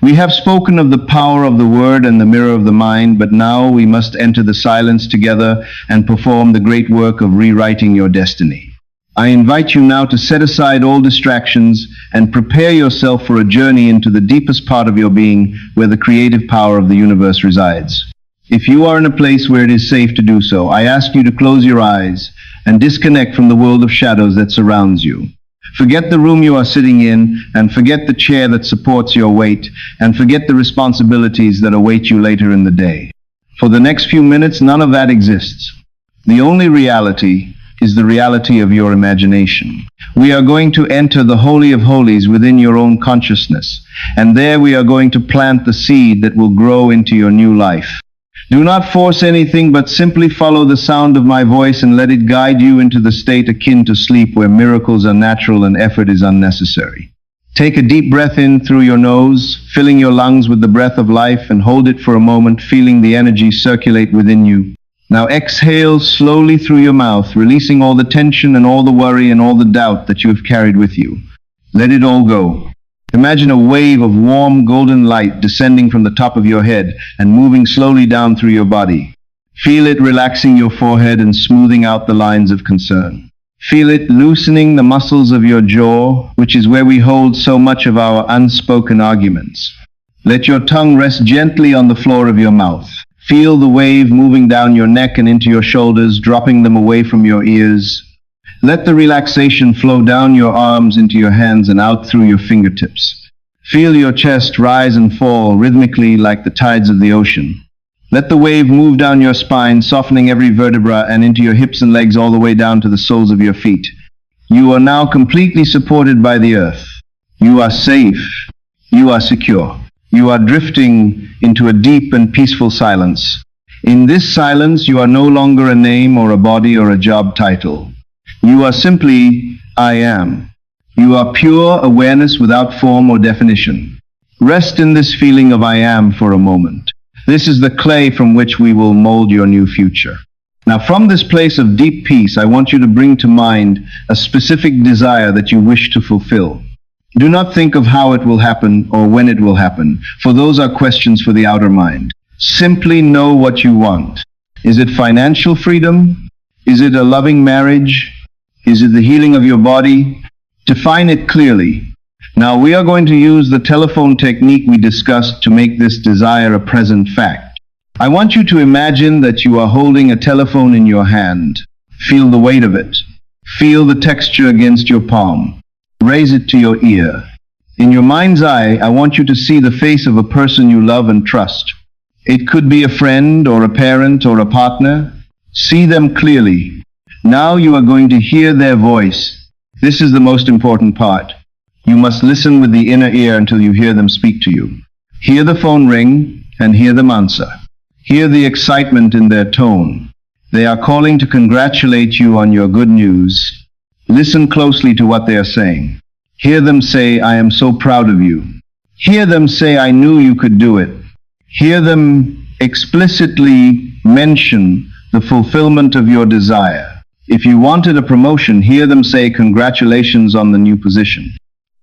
We have spoken of the power of the word and the mirror of the mind, but now we must enter the silence together and perform the great work of rewriting your destiny. I invite you now to set aside all distractions and prepare yourself for a journey into the deepest part of your being, where the creative power of the universe resides. If you are in a place where it is safe to do so, I ask you to close your eyes and disconnect from the world of shadows that surrounds you. Forget the room you are sitting in, and forget the chair that supports your weight, and forget the responsibilities that await you later in the day. For the next few minutes, none of that exists. The only reality is the reality of your imagination. We are going to enter the Holy of Holies within your own consciousness, and there we are going to plant the seed that will grow into your new life. Do not force anything, but simply follow the sound of my voice and let it guide you into the state akin to sleep, where miracles are natural and effort is unnecessary. Take a deep breath in through your nose, filling your lungs with the breath of life, and hold it for a moment, feeling the energy circulate within you. Now exhale slowly through your mouth, releasing all the tension and all the worry and all the doubt that you have carried with you. Let it all go. Imagine a wave of warm golden light descending from the top of your head and moving slowly down through your body. Feel it relaxing your forehead and smoothing out the lines of concern. Feel it loosening the muscles of your jaw, which is where we hold so much of our unspoken arguments. Let your tongue rest gently on the floor of your mouth. Feel the wave moving down your neck and into your shoulders, dropping them away from your ears. Let the relaxation flow down your arms into your hands and out through your fingertips. Feel your chest rise and fall rhythmically like the tides of the ocean. Let the wave move down your spine, softening every vertebra, and into your hips and legs all the way down to the soles of your feet. You are now completely supported by the earth. You are safe. You are secure. You are drifting into a deep and peaceful silence. In this silence, you are no longer a name or a body or a job title. You are simply I am. You are pure awareness without form or definition. Rest in this feeling of I am for a moment. This is the clay from which we will mold your new future. Now, from this place of deep peace, I want you to bring to mind a specific desire that you wish to fulfill. Do not think of how it will happen or when it will happen, for those are questions for the outer mind. Simply know what you want. Is it financial freedom? Is it a loving marriage? Is it the healing of your body? Define it clearly. Now we are going to use the telephone technique we discussed to make this desire a present fact. I want you to imagine that you are holding a telephone in your hand. Feel the weight of it. Feel the texture against your palm. Raise it to your ear. In your mind's eye, I want you to see the face of a person you love and trust. It could be a friend or a parent or a partner. See them clearly. Now you are going to hear their voice. This is the most important part. You must listen with the inner ear until you hear them speak to you. Hear the phone ring and hear them answer. Hear the excitement in their tone. They are calling to congratulate you on your good news. Listen closely to what they are saying. Hear them say, I am so proud of you. Hear them say, I knew you could do it. Hear them explicitly mention the fulfillment of your desire. If you wanted a promotion, hear them say, congratulations on the new position.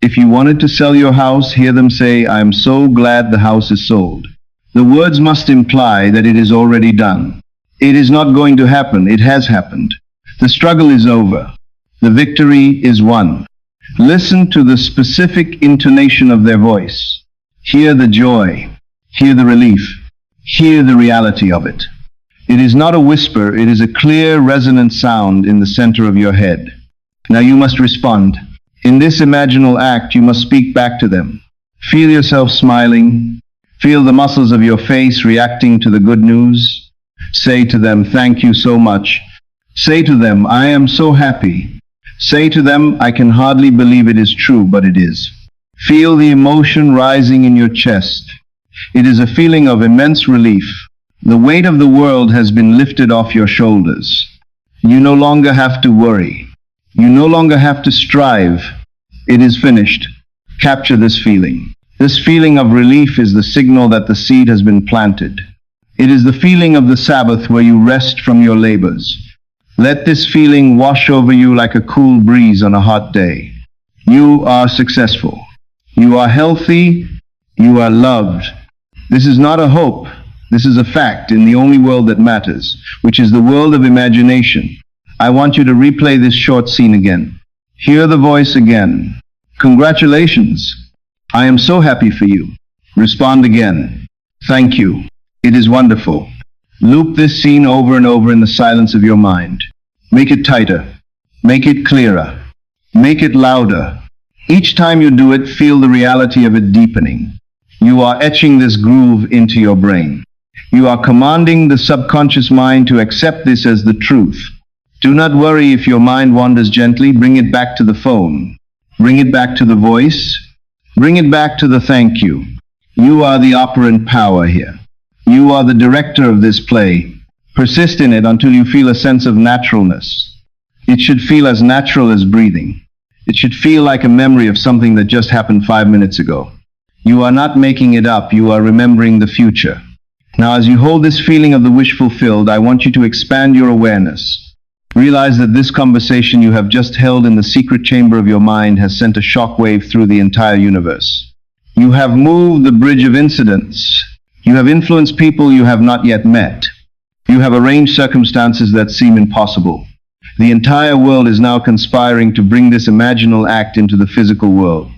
If you wanted to sell your house, hear them say, I am so glad the house is sold. The words must imply that it is already done. It is not going to happen, it has happened. The struggle is over. The victory is won. Listen to the specific intonation of their voice. Hear the joy. Hear the relief. Hear the reality of it. It is not a whisper, it is a clear, resonant sound in the center of your head. Now you must respond. In this imaginal act, you must speak back to them. Feel yourself smiling. Feel the muscles of your face reacting to the good news. Say to them, thank you so much. Say to them, I am so happy. Say to them, I can hardly believe it is true, but it is. Feel the emotion rising in your chest. It is a feeling of immense relief. The weight of the world has been lifted off your shoulders. You no longer have to worry. You no longer have to strive. It is finished. Capture this feeling. This feeling of relief is the signal that the seed has been planted. It is the feeling of the Sabbath where you rest from your labors. Let this feeling wash over you like a cool breeze on a hot day. You are successful. You are healthy. You are loved. This is not a hope. This is a fact in the only world that matters, which is the world of imagination. I want you to replay this short scene again. Hear the voice again. Congratulations. I am so happy for you. Respond again. Thank you. It is wonderful. Loop this scene over and over in the silence of your mind. Make it tighter. Make it clearer. Make it louder. Each time you do it, feel the reality of it deepening. You are etching this groove into your brain. You are commanding the subconscious mind to accept this as the truth. Do not worry if your mind wanders gently. Bring it back to the phone. Bring it back to the voice. Bring it back to the thank you. You are the operant power here. You are the director of this play. Persist in it until you feel a sense of naturalness. It should feel as natural as breathing. It should feel like a memory of something that just happened 5 minutes ago. You are not making it up. You are remembering the future. Now, as you hold this feeling of the wish fulfilled, I want you to expand your awareness. Realize that this conversation you have just held in the secret chamber of your mind has sent a shockwave through the entire universe. You have moved the bridge of incidents. You have influenced people you have not yet met. You have arranged circumstances that seem impossible. The entire world is now conspiring to bring this imaginal act into the physical world.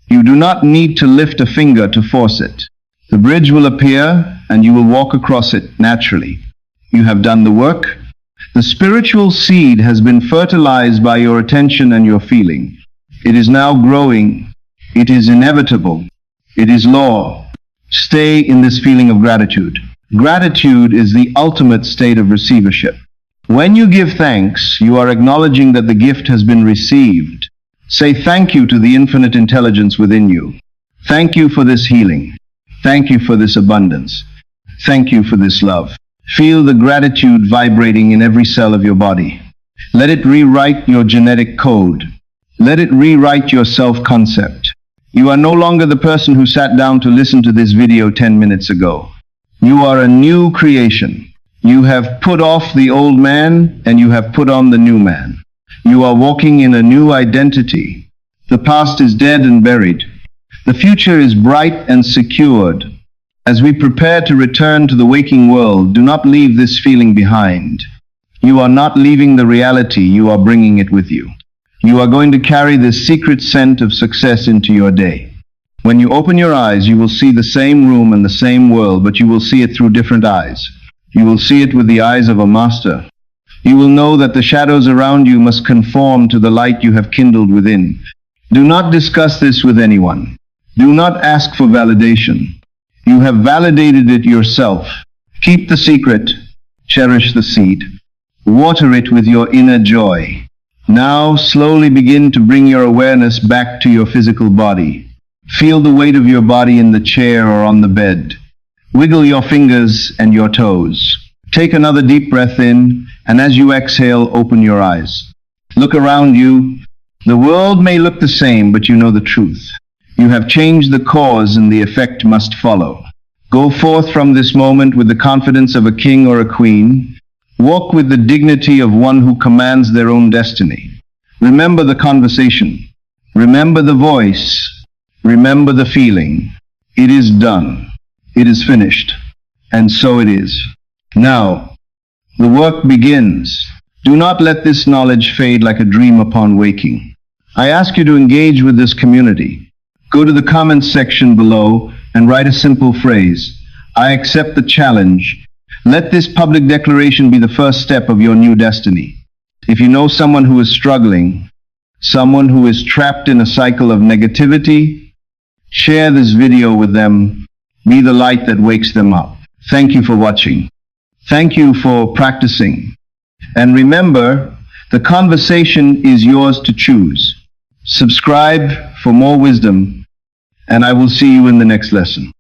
You do not need to lift a finger to force it. The bridge will appear and you will walk across it naturally. You have done the work. The spiritual seed has been fertilized by your attention and your feeling. It is now growing. It is inevitable. It is law. Stay in this feeling of gratitude. Gratitude is the ultimate state of receivership. When you give thanks, you are acknowledging that the gift has been received. Say thank you to the infinite intelligence within you. Thank you for this healing. Thank you for this abundance. Thank you for this love. Feel the gratitude vibrating in every cell of your body. Let it rewrite your genetic code. Let it rewrite your self-concept. You are no longer the person who sat down to listen to this video 10 minutes ago. You are a new creation. You have put off the old man and you have put on the new man. You are walking in a new identity. The past is dead and buried. The future is bright and secured. As we prepare to return to the waking world, do not leave this feeling behind. You are not leaving the reality, you are bringing it with you. You are going to carry this secret scent of success into your day. When you open your eyes, you will see the same room and the same world, but you will see it through different eyes. You will see it with the eyes of a master. You will know that the shadows around you must conform to the light you have kindled within. Do not discuss this with anyone. Do not ask for validation. You have validated it yourself. Keep the secret. Cherish the seed. Water it with your inner joy. Now slowly begin to bring your awareness back to your physical body. Feel the weight of your body in the chair or on the bed. Wiggle your fingers and your toes. Take another deep breath in, and as you exhale, open your eyes. Look around you. The world may look the same, but you know the truth. You have changed the cause and the effect must follow. Go forth from this moment with the confidence of a king or a queen. Walk with the dignity of one who commands their own destiny. Remember the conversation. Remember the voice. Remember the feeling. It is done. It is finished. And so it is. Now, the work begins. Do not let this knowledge fade like a dream upon waking. I ask you to engage with this community. Go to the comments section below and write a simple phrase. I accept the challenge. Let this public declaration be the first step of your new destiny. If you know someone who is struggling, someone who is trapped in a cycle of negativity, share this video with them. Be the light that wakes them up. Thank you for watching. Thank you for practicing. And remember, the conversation is yours to choose. Subscribe for more wisdom, and I will see you in the next lesson.